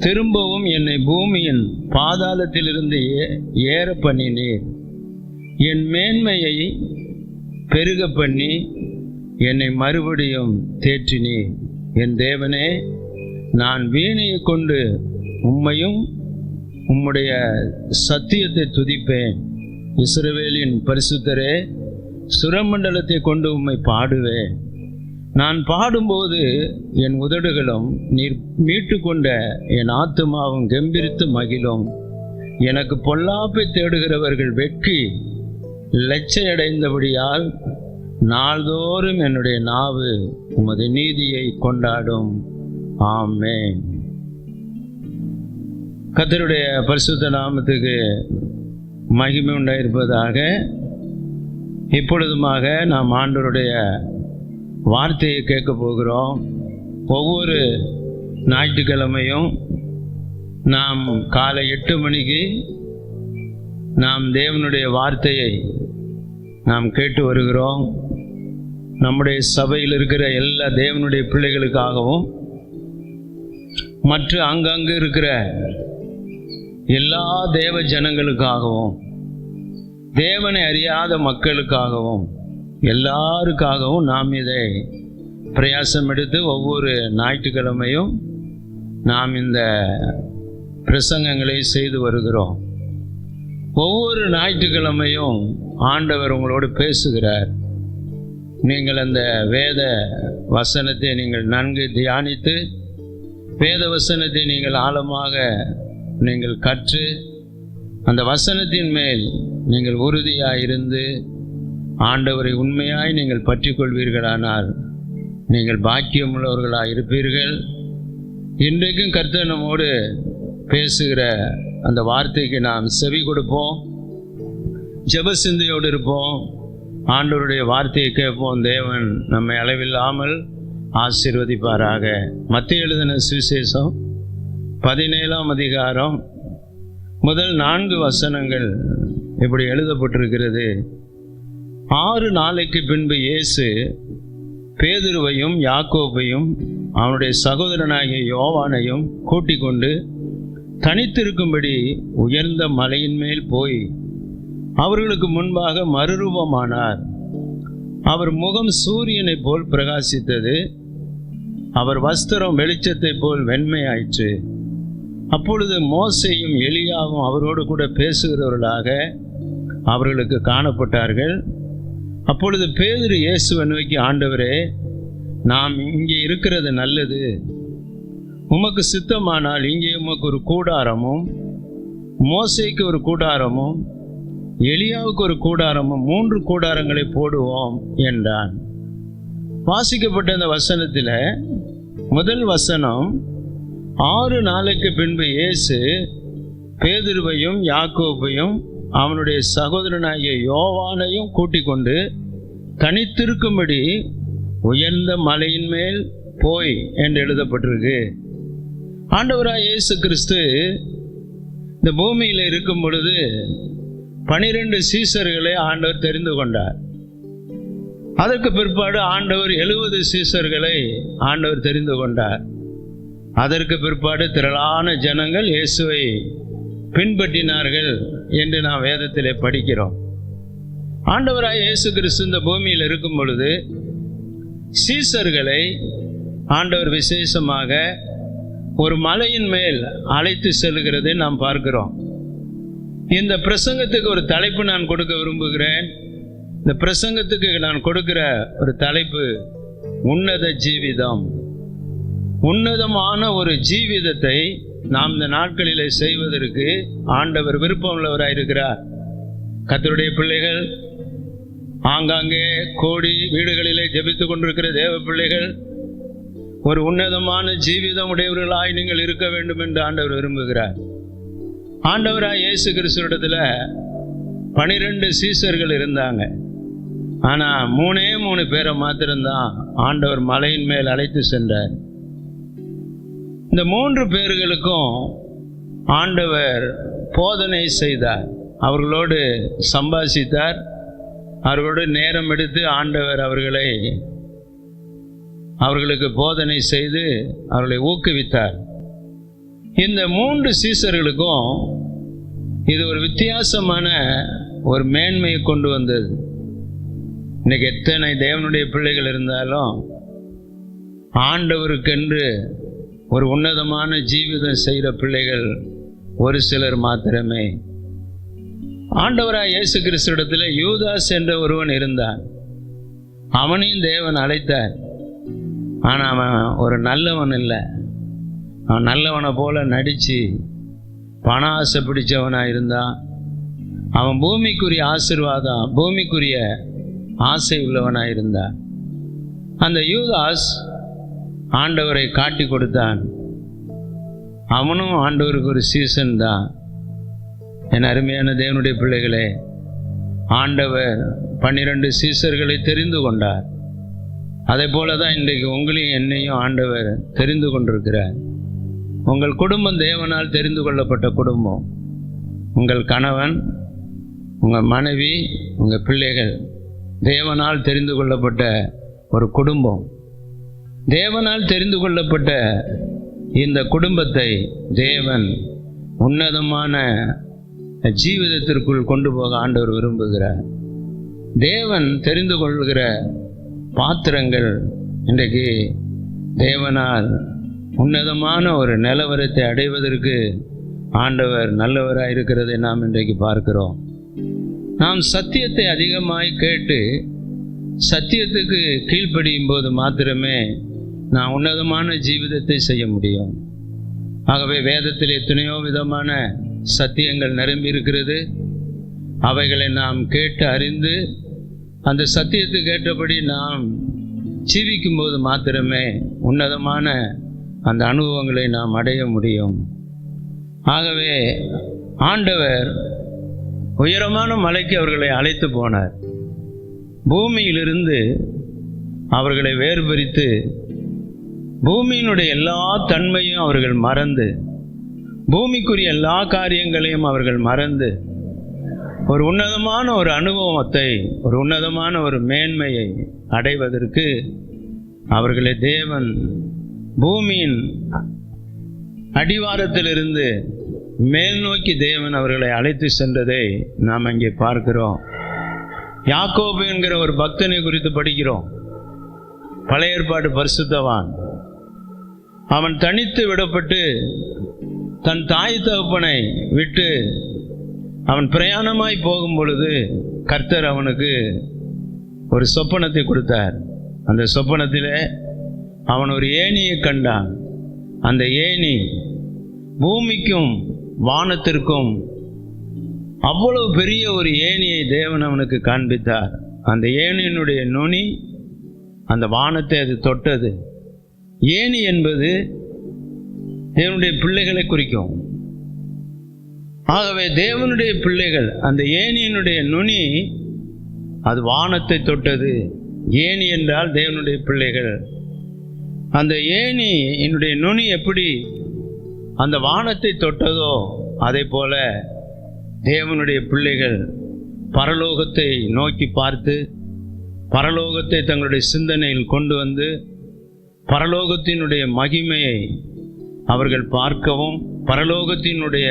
திரும்பவும் என்னை பூமியின் பாதாளத்திலிருந்து ஏற பண்ணினீர். என் மேன்மையை பெருக பண்ணி என்னை மறுபடியும் தேற்றினீர். என் தேவனே, நான் வீணையை கொண்டு உம்மையும் உம்முடைய சத்தியத்தை துதிப்பேன். இஸ்ரவேலின் பரிசுத்தரே, சுரமண்டலத்தை கொண்டு உம்மை பாடுவேன். நான் பாடும்போது என் உதடுகளும் நீர் மீட்டு கொண்ட என் ஆத்துமாவும் கெம்பீரித்து மகிழும். எனக்கு பொல்லாப்பை தேடுகிறவர்கள் வெட்கி லட்சையடைந்தபடியால் நாள்தோறும் என்னுடைய நாவு உமது நீதியை கொண்டாடும். ஆமென். கர்த்தருடைய பரிசுத்த நாமத்துக்கு மகிமை உண்டாயிருப்பதாக. இப்பொழுதுமாக நாம் ஆண்டவருடைய வார்த்தையை கேட்க போகிறோம். ஒவ்வொரு ஞாயிற்றுக்கிழமையும் நாம் காலை 8 மணிக்கு நாம் தேவனுடைய வார்த்தையை நாம் கேட்டு வருகிறோம். நம்முடைய சபையில் இருக்கிற எல்லா தேவனுடைய பிள்ளைகளுக்காகவும் மற்ற அங்கங்கு இருக்கிற எல்லா தேவ ஜனங்களுக்காகவும் தேவனை அறியாத மக்களுக்காகவும் எல்லாருக்காகவும் நாம் இதை பிரயாசம் எடுத்து ஒவ்வொரு ஞாயிற்றுக்கிழமையும் நாம் இந்த பிரசங்கங்களை செய்து வருகிறோம். ஒவ்வொரு ஞாயிற்றுக்கிழமையும் ஆண்டவர் உங்களோடு பேசுகிறார். நீங்கள் அந்த வேத வசனத்தை நீங்கள் நன்கு தியானித்து வேத வசனத்தை நீங்கள் ஆழமாக நீங்கள் கற்று அந்த வசனத்தின் மேல் நீங்கள் உறுதியாக இருந்து ஆண்டவரை உண்மையாய் நீங்கள் பற்றி கொள்வீர்களானால் நீங்கள் பாக்கியமுள்ளவர்களாக இருப்பீர்கள். இன்றைக்கும் கர்த்தர் நம்மோடு பேசுகிற அந்த வார்த்தைக்கு நாம் செவி கொடுப்போம், ஜெப சிந்தையோடு இருப்போம், ஆண்டவருடைய வார்த்தையை கேட்போம். தேவன் நம்மை அளவில்லாமல் ஆசீர்வதிப்பாராக. மத்தேயு எழுதின சுவிசேஷம் 17ஆம் அதிகாரம் முதல் 4 வசனங்கள் இப்படி எழுதப்பட்டிருக்கிறது. 6 நாளைக்கு பின்பு இயேசு பேதுருவையும் யாக்கோபையும் அவனுடைய சகோதரனாகிய யோவானையும் கூட்டிக் கொண்டு தனித்திருக்கும்படி உயர்ந்த மலையின் மேல் போய் அவர்களுக்கு முன்பாக மறுரூபமானார். அவர் முகம் சூரியனைப் போல் பிரகாசித்தது, அவர் வஸ்திரம் வெளிச்சத்தைப் போல் வெண்மையாயிற்று. அப்பொழுது மோசேயும் எலியாவும் அவரோடு கூட பேசுகிறவர்களாக அவர்களுக்கு காணப்பட்டார்கள். அப்பொழுது பேதுரு இயேசுவை நோக்கி, ஆண்டவரே, நாம் இங்கே இருக்கிறது நல்லது. உமக்கு சித்தமானால் இங்கே உமக்கு ஒரு கூடாரமும் மோசேக்கு ஒரு கூடாரமும் எலியாவுக்கு ஒரு கூடாரமும் 3 கூடாரங்களை போடுவோம் என்றான். வாசிக்கப்பட்ட இந்த வசனத்தில் முதல் வசனம், 6 நாளைக்கு பின்பு இயேசு பேதுருவையும் யாக்கோபையும் அவனுடைய சகோதரனாகிய யோவானையும் கூட்டிக் கொண்டு தனித்திருக்கும்படி உயர்ந்த மலையின் மேல் போய் என்று எழுதப்பட்டிருக்கு. ஆண்டவராய் இயேசு கிறிஸ்து இந்த பூமியில் இருக்கும் பொழுது 12 சீசர்களை ஆண்டவர் தெரிந்து கொண்டார். அதற்கு பிற்பாடு ஆண்டவர் 70 சீசர்களை ஆண்டவர் தெரிந்து கொண்டார். அதற்கு பிற்பாடு திரளான ஜனங்கள் இயேசுவை பின்பற்றினார்கள் என்று நாம் வேதத்திலே படிக்கிறோம். ஆண்டவராய் இயேசு கிறிஸ்து இந்த பூமியில் இருக்கும் பொழுது சீசர்களை ஆண்டவர் விசேஷமாக ஒரு மலையின் மேல் அழைத்து செல்கிறதை நாம் பார்க்கிறோம். இந்த பிரசங்கத்துக்கு ஒரு தலைப்பு நான் கொடுக்க விரும்புகிறேன். இந்த பிரசங்கத்துக்கு நான் கொடுக்கிற ஒரு தலைப்பு உன்னத ஜீவிதம். உன்னதமான ஒரு ஜீவிதத்தை நாம் இந்த நாட்களிலே செய்வதற்கு ஆண்டவர் விருப்பம் உள்ளவராயிருக்கிறார். கர்த்தருடைய பிள்ளைகள் ஆங்காங்கே கோடி வீடுகளிலே ஜெபித்து கொண்டிருக்கிற தேவ பிள்ளைகள் ஒரு உன்னதமான ஜீவிதம் உடையவர்களாய் நீங்கள் இருக்க வேண்டும் என்று ஆண்டவர் விரும்புகிறார். ஆண்டவராய் இயேசு கிறிஸ்துவிடத்தில் 12 சீசர்கள் இருந்தாங்க. ஆனால் 3 பேரை மாத்திரம்தான் ஆண்டவர் மலையின் மேல் அழைத்து சென்றார். இந்த 3 பேர்களுக்கும் ஆண்டவர் போதனை செய்தார். அவர்களோடு சம்பாஷித்தார். அவர்களோடு நேரம் எடுத்து ஆண்டவர் அவர்களுக்கு போதனை செய்து அவர்களை ஊக்குவித்தார். இந்த 3 சீசர்களுக்கும் இது ஒரு வித்தியாசமான ஒரு மேன்மையை கொண்டு வந்தது. இன்னைக்கு எத்தனை தேவனுடைய பிள்ளைகள் இருந்தாலும் ஆண்டவருக்கென்று ஒரு உன்னதமான ஜீவிதம் செய்கிற பிள்ளைகள் ஒரு சிலர் மாத்திரமே. ஆண்டவராய் இயேசு கிறிஸ்துவிடத்தில் யூதாஸ் என்ற ஒருவன் இருந்தான். அவனையும் தேவன் அழைத்தார். ஆனால் அவன் ஒரு நல்லவன் இல்லை. அவன் நல்லவனை போல நடித்து பண ஆசை பிடிச்சவனாக இருந்தான். அவன் பூமிக்குரிய ஆசீர்வாதம், பூமிக்குரிய ஆசை உள்ளவனாக இருந்தான். அந்த யூதாஸ் ஆண்டவரை காட்டி கொடுத்தான். அவனும் ஆண்டவருக்கு ஒரு சீசன் தான். என் அருமையான தேவனுடைய பிள்ளைகளே, ஆண்டவர் 12 சீசர்களை தெரிந்து கொண்டார். அதே போல தான் இன்றைக்கு உங்களையும் என்னையும் ஆண்டவர் தெரிந்து கொண்டிருக்கிறார். உங்கள் குடும்பம் தேவனால் தெரிந்து கொள்ளப்பட்ட குடும்பம். உங்கள் கணவன், உங்கள் மனைவி, உங்கள் பிள்ளைகள் தேவனால் தெரிந்து கொள்ளப்பட்ட ஒரு குடும்பம். தேவனால் தெரிந்து கொள்ளப்பட்ட இந்த குடும்பத்தை தேவன் உன்னதமான ஜீவிதத்திற்குள் கொண்டு போக ஆண்டவர் விரும்புகிறார். தேவன் தெரிந்து கொள்கிற பாத்திரங்கள் இன்றைக்கு தேவனால் உன்னதமான ஒரு நிலவரத்தை அடைவதற்கு ஆண்டவர் நல்லவராக இருக்கிறதை நாம் இன்றைக்கு பார்க்கிறோம். நாம் சத்தியத்தை அதிகமாய் கேட்டு சத்தியத்துக்கு கீழ்ப்படியும் போது மாத்திரமே நான் உன்னதமான ஜீவிதத்தை செய்ய முடியும். ஆகவே வேதத்தில் எத்தனையோ விதமான சத்தியங்கள் நிரம்பி இருக்கிறது. அவைகளை நாம் கேட்டு அறிந்து அந்த சத்தியத்துக்கு ஏற்றபடி நாம் ஜீவிக்கும் போது மாத்திரமே உன்னதமான அந்த அனுபவங்களை நாம் அடைய முடியும். ஆகவே ஆண்டவர் உயரமான மலைக்கு அவர்களை அழைத்து போனார். பூமியிலிருந்து அவர்களை வேறுபரித்து பூமியினுடைய எல்லா தன்மையும் அவர்கள் மறந்து, பூமிக்குரிய எல்லா காரியங்களையும் அவர்கள் மறந்து ஒரு உன்னதமான ஒரு அனுபவத்தை, ஒரு உன்னதமான ஒரு மேன்மையை அடைவதற்கு அவர்களை தேவன் பூமியின் அடிவாரத்திலிருந்து மேல் நோக்கி தேவன் அவர்களை அழைத்து சென்றதை நாம் அங்கே பார்க்கிறோம். யாக்கோபு என்கிற ஒரு பக்தனை குறித்து படிக்கிறோம். பழைய ஏற்பாடு பரிசுத்தவான். அவன் தனித்து விடப்பட்டு தன் தாய் தகப்பனை விட்டு அவன் பிரயாணமாய் போகும் பொழுது கர்த்தர் அவனுக்கு ஒரு சொப்பனத்தை கொடுத்தார். அந்த சொப்பனத்திலே அவன் ஒரு ஏணியை கண்டான். அந்த ஏணி பூமிக்கும் வானத்திற்கும் அவ்வளவு பெரிய ஒரு ஏணியை தேவன் அவனுக்கு காண்பித்தார். அந்த ஏணியினுடைய நுனி அந்த வானத்தை அது தொட்டது. ஏணி என்பது தேவனுடைய பிள்ளைகளை குறிக்கும். ஆகவே தேவனுடைய பிள்ளைகள், அந்த ஏணியினுடைய நுனி அது வானத்தை தொட்டது. ஏணி என்றால் தேவனுடைய பிள்ளைகள். அந்த ஏணி என்னுடைய நுனி எப்படி அந்த வானத்தை தொட்டதோ அதே போல தேவனுடைய பிள்ளைகள் பரலோகத்தை நோக்கி பார்த்து, பரலோகத்தை தங்களுடைய சிந்தனையில் கொண்டு வந்து பரலோகத்தினுடைய மகிமையை அவர்கள் பார்க்கவும், பரலோகத்தினுடைய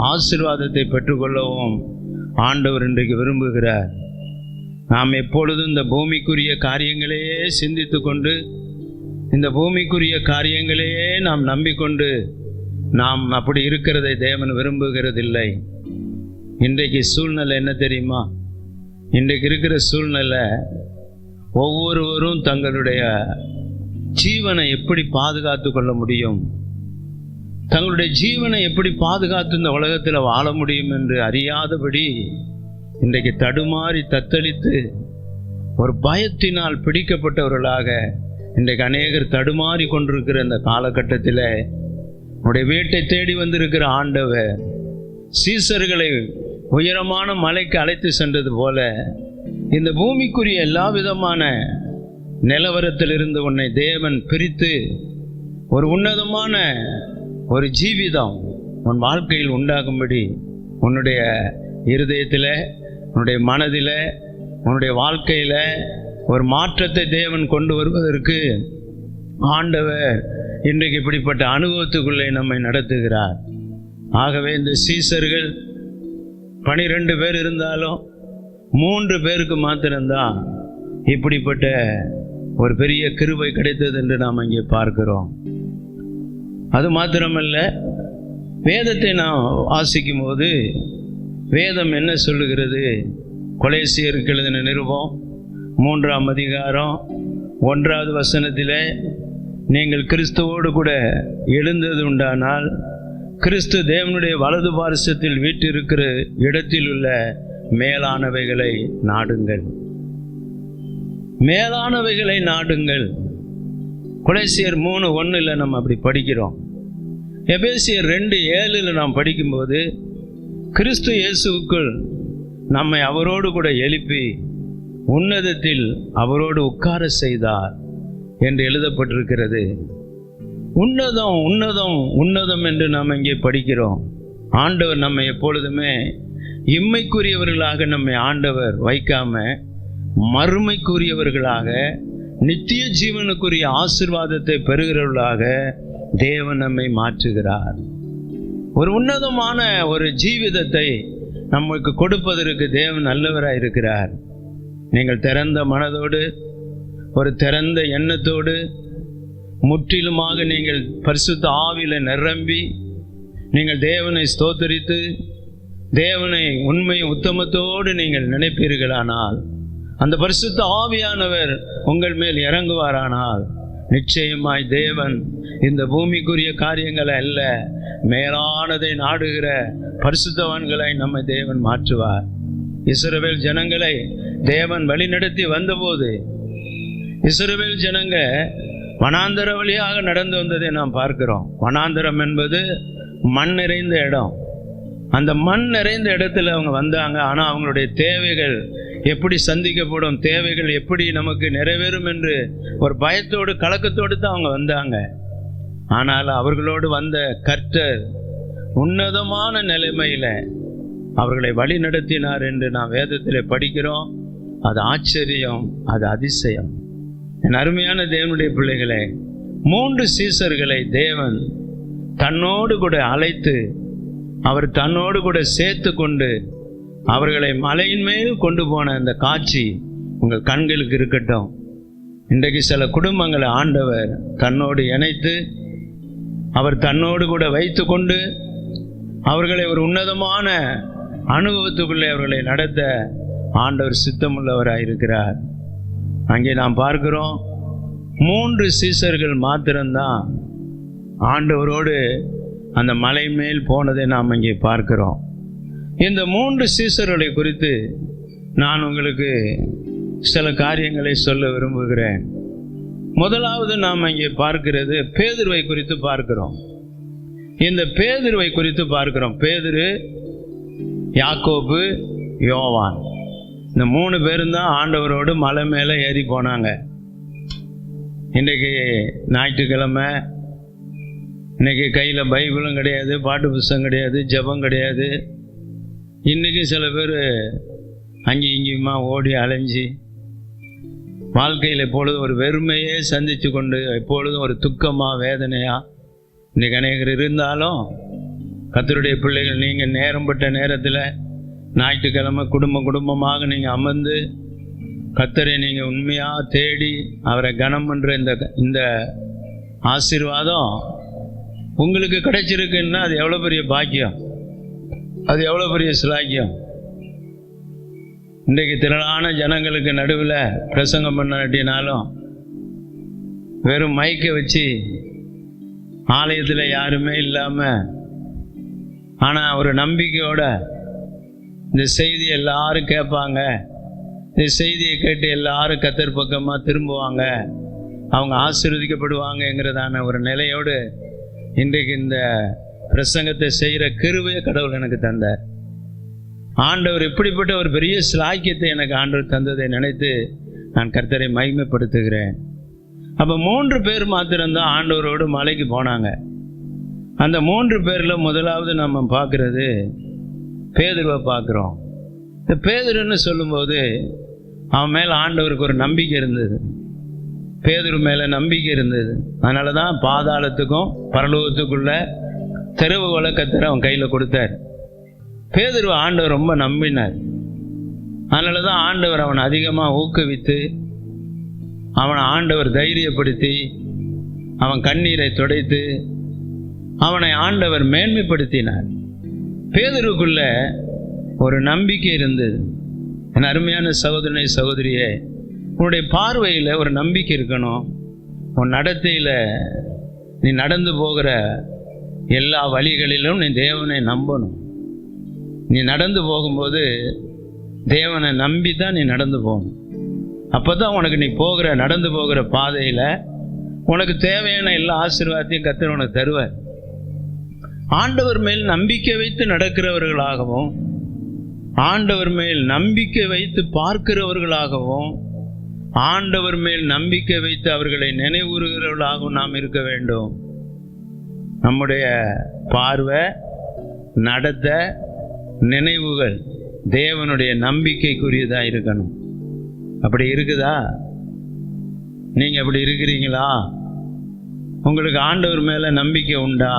ஆசீர்வாதத்தை பெற்றுக்கொள்ளவும் ஆண்டவர் இன்றைக்கு விரும்புகிறார். நாம் எப்பொழுதும் இந்த பூமிக்குரிய காரியங்களையே சிந்தித்து கொண்டு, இந்த பூமிக்குரிய காரியங்களையே நாம் நம்பிக்கொண்டு நாம் அப்படி இருக்கிறதை தேவன் விரும்புகிறதில்லை. இன்றைக்கு சூழ்நிலை என்ன தெரியுமா? இன்றைக்கு இருக்கிற சூழ்நிலை ஒவ்வொருவரும் தங்களுடைய ஜீவனை எப்படி பாதுகாத்து கொள்ள முடியும், தங்களுடைய ஜீவனை எப்படி பாதுகாத்து இந்த உலகத்தில் வாழ முடியும் என்று அறியாதபடி இன்றைக்கு தடுமாறி தத்தளித்து ஒரு பயத்தினால் பிடிக்கப்பட்டவர்களாக இன்றைக்கு அநேகர் தடுமாறி கொண்டிருக்கிற இந்த காலகட்டத்தில் உடைய வீட்டை தேடி வந்திருக்கிற ஆண்டவர் சீசர்களை உயரமான மலைக்கு அழைத்து சென்றது போல இந்த பூமிக்குரிய எல்லா விதமான நிலவரத்திலிருந்து உன்னை தேவன் பிரித்து ஒரு உன்னதமான ஒரு ஜீவிதம் உன் வாழ்க்கையில் உண்டாகும்படி உன்னுடைய இருதயத்தில், உன்னுடைய மனதில், உன்னுடைய வாழ்க்கையில் ஒரு மாற்றத்தை தேவன் கொண்டு வருவதற்கு ஆண்டவர் இன்றைக்கு இப்படிப்பட்ட அனுபவத்துக்குள்ளே நம்மை நடத்துகிறார். ஆகவே இந்த சீசர்கள் 12 பேர் இருந்தாலும் 3 பேருக்கு மாத்திரம்தான் இப்படிப்பட்ட ஒரு பெரிய கிருபை கிடைத்தது என்று நாம் இங்கே பார்க்கிறோம். அது மாத்திரமல்ல, வேதத்தை நாம் வாசிக்கும் போது வேதம் என்ன சொல்லுகிறது? கொலேசியருக்கு எழுதின நிருபம் 3ஆம் அதிகாரம் 1வது வசனத்தில், நீங்கள் கிறிஸ்துவோடு கூட எழுந்தது உண்டானால் கிறிஸ்து தேவனுடைய வலது பார்சத்தில் வீற்றிருக்கிற இடத்தில் உள்ள மேலானவைகளை நாடுங்கள். மேலானவைகளை நாடுங்கள். கொலேசியர் 3:1 நம்ம அப்படி படிக்கிறோம். எபேசியர் 2:7 நாம் படிக்கும்போது, கிறிஸ்து இயேசுவுக்குள் நம்மை அவரோடு கூட எழுப்பி உன்னதத்தில் அவரோடு உட்கார செய்தார் என்று எழுதப்பட்டிருக்கிறது. உன்னதம் உன்னதம் உன்னதம் என்று நாம் இங்கே படிக்கிறோம். ஆண்டவர் நம்மை எப்பொழுதுமே இம்மைக்குரியவர்களாக நம்மை ஆண்டவர் வைக்காம மறுமைக்குரியவர்களாக, நித்திய ஜீவனுக்குரிய ஆசீர்வாதத்தை பெறுகிறவர்களாக தேவன் நம்மை மாற்றுகிறார். ஒரு உன்னதமான ஒரு ஜீவிதத்தை நமக்கு கொடுப்பதற்கு தேவன் நல்லவராக இருக்கிறார். நீங்கள் திறந்த மனதோடு, ஒரு திறந்த எண்ணத்தோடு, முற்றிலுமாக நீங்கள் பரிசுத்த ஆவியில நிரம்பி நீங்கள் தேவனை ஸ்தோத்தரித்து தேவனை உண்மை உத்தமத்தோடு நீங்கள் நினைப்பீர்களானால், அந்த பரிசுத்த ஆவியானவர் உங்கள் மேல் இறங்குவாரானால், நிச்சயமாய் தேவன் இந்த பூமிக்குரிய காரியங்களை அல்ல, மேலானதை நாடுகிற பரிசுத்தவான்களை நம்மை தேவன் மாற்றுவார். இஸ்ரவேல் ஜனங்களை தேவன் வழிநடத்தி வந்தபோது இஸ்ரவேல் ஜனங்க வனாந்தர வழியாக நடந்து வந்ததை நாம் பார்க்கிறோம். வனாந்தரம் என்பது மண் நிறைந்த இடம். அந்த மண் நிறைந்த இடத்துல அவங்க வந்தாங்க. ஆனால் அவங்களுடைய தேவைகள் எப்படி சந்திக்கப்படும், தேவைகள் எப்படி நமக்கு நிறைவேறும் என்று ஒரு பயத்தோடு கலக்கத்தோடு தான் அவங்க வந்தாங்க. ஆனால் அவர்களோடு வந்த கர்த்தர் உன்னதமான நிலைமையில அவர்களை வழி நடத்தினார் என்று நாம் வேதத்தில் படிக்கிறோம். அது ஆச்சரியம், அது அதிசயம். என் அருமையான தேவனுடைய பிள்ளைகளே, 3 சீசர்களை தேவன் தன்னோடு கூட அழைத்து அவர் தன்னோடு கூட சேர்த்து கொண்டு அவர்களை மலையின் மேல் கொண்டு போன அந்த காட்சி உங்கள் கண்களுக்கு இருக்கட்டும். இன்றைக்கு சில குடும்பங்களை ஆண்டவர் தன்னோடு இணைத்து அவர் தன்னோடு கூட வைத்து கொண்டு அவர்களை ஒரு உன்னதமான அனுபவத்துக்குள்ளே அவர்களை நடத்த ஆண்டவர் சித்தமுள்ளவராயிருக்கிறார். அங்கே நாம் பார்க்கிறோம், 3 சீசர்கள் மாத்திரம்தான் ஆண்டவரோடு அந்த மலை மேல் போனதை நாம் இங்கே பார்க்கிறோம். இந்த 3 சீசர்களை குறித்து நான் உங்களுக்கு சில காரியங்களை சொல்ல விரும்புகிறேன். முதலாவது நாம் இங்கே பார்க்கிறது பேதுருவை குறித்து பார்க்கிறோம். இந்த பேதுருவை குறித்து பார்க்கிறோம். பேதுரு, யாக்கோபு, யோவான், இந்த 3 பேரும் தான் ஆண்டவரோடு மலை மேலே ஏறி போனாங்க. இன்றைக்கு ஞாயிற்றுக்கிழமை, இன்னைக்கு கையில் பைபிளும் கிடையாது, பாட்டு புத்தகம் கிடையாது, ஜெபம் கிடையாது. இன்றைக்கி சில பேர் அங்கேயும் இங்கேயுமா ஓடி அலைஞ்சி வாழ்க்கையில் எப்பொழுதும் ஒரு வெறுமையே சந்தித்து கொண்டு எப்பொழுதும் ஒரு துக்கமாக வேதனையாக இன்றைக்கி அநேகர் இருந்தாலும், கர்த்தருடைய பிள்ளைகள் நீங்கள் நேரம்பட்ட நேரத்தில் ஞாயிற்றுக்கிழமை குடும்பமாக நீங்கள் அமர்ந்து கர்த்தரை நீங்கள் உண்மையாக தேடி அவரை கனம் பண்ணுற இந்த ஆசீர்வாதம் உங்களுக்கு கிடைச்சிருக்குன்னா அது எவ்வளோ பெரிய பாக்கியம், அது எவ்வளோ பெரிய சிலாக்கியம். இன்றைக்கு திரளான ஜனங்களுக்கு நடுவில் பிரசங்கம் பண்ணாட்டினாலும் வெறும் மைக்கை வச்சு ஆலயத்தில் யாருமே இல்லாமல், ஆனால் ஒரு நம்பிக்கையோட இந்த செய்தி எல்லாரும் கேட்பாங்க, இந்த செய்தியை கேட்டு எல்லாரும் கர்த்தர் பக்கமாக திரும்புவாங்க, அவங்க ஆசீர்வதிக்கப்படுவாங்கங்கிறதான ஒரு நிலையோடு இன்றைக்கு இந்த பிரசங்கத்தை செய்கிற கிருபையை கடவுள் எனக்கு தந்தார். ஆண்டவர் இப்படிப்பட்ட ஒரு பெரிய சிலாக்கியத்தை எனக்கு ஆண்டவர் தந்ததை நினைத்து நான் கர்த்தரை மகிமைப்படுத்துகிறேன். அப்போ 3 பேர் மாத்திரம்தான் ஆண்டவரோடு மலைக்கு போனாங்க. அந்த 3 பேரில் முதலாவது நம்ம பார்க்குறது பேதுருவை பார்க்குறோம். இந்த பேதுருன்னு சொல்லும்போது அவன் மேலே ஆண்டவருக்கு ஒரு நம்பிக்கை இருந்தது. பேதுரு மேலே நம்பிக்கை இருந்தது. அதனால தான் பாதாளத்துக்கும் பரலோகத்துக்குள்ள தெருவுகோலை கர்த்தர் அவன் கையில் கொடுத்தார். பேதுரு ஆண்டவர் ரொம்ப நம்பினார். அதனால தான் ஆண்டவர் அவனை அதிகமாக ஊக்குவித்து அவனை ஆண்டவர் தைரியப்படுத்தி அவன் கண்ணீரை துடைத்து அவனை ஆண்டவர் மேன்மைப்படுத்தினார். பேதுருக்குள்ள ஒரு நம்பிக்கை இருந்தது. என் அருமையான சகோதரனை சகோதரியே, உன்னுடைய பார்வையில் ஒரு நம்பிக்கை இருக்கணும். உன் நடத்தையில் நீ நடந்து போகிற எல்லா வழிகளிலும் நீ தேவனை நம்பணும். நீ நடந்து போகும்போது தேவனை நம்பி தான் நீ நடந்து போகணும். அப்போ தான் உனக்கு நீ நடந்து போகிற பாதையில் உனக்கு தேவையான எல்லா ஆசீர்வாதத்தையும் கர்த்தர் உனக்கு தருவார். ஆண்டவர் மேல் நம்பிக்கை வைத்து நடக்கிறவர்களாகவும் ஆண்டவர் மேல் நம்பிக்கை வைத்து பார்க்கிறவர்களாகவும் ஆண்டவர் மேல் நம்பிக்கை வைத்து அவர்களை நினைவுறுகிறவர்களாகவும் நாம் இருக்க வேண்டும். நம்முடைய பார்வை, நடத்தை, நினைவுகள் தேவனுடைய நம்பிக்கைக்குரியதாக இருக்கணும். அப்படி இருக்குதா? நீங்கள் அப்படி இருக்கிறீங்களா? உங்களுக்கு ஆண்டவர் மேலே நம்பிக்கை உண்டா?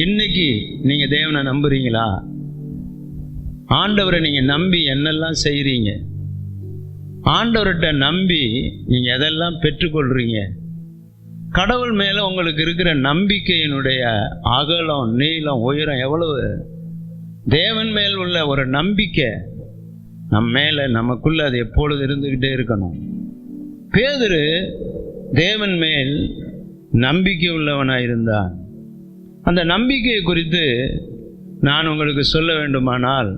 இன்னைக்கு நீங்கள் தேவனை நம்புறீங்களா? ஆண்டவரை நீங்கள் நம்பி என்னெல்லாம் செய்கிறீங்க? ஆண்டவர்கிட்ட நம்பி நீங்கள் எதெல்லாம் பெற்றுக்கொள்கிறீங்க? கடவுள் மேலே உங்களுக்கு இருக்கிற நம்பிக்கையினுடைய அகலம், நீளம், உயரம் எவ்வளவு? தேவன் மேல் உள்ள ஒரு நம்பிக்கை நம்ம மேலே, நமக்குள்ள அது எப்பொழுது இருந்துக்கிட்டே இருக்கணும். பேதுரு தேவன் மேல் நம்பிக்கை உள்ளவனாக இருந்தான். அந்த நம்பிக்கையை குறித்து நான் உங்களுக்கு சொல்ல வேண்டுமானால்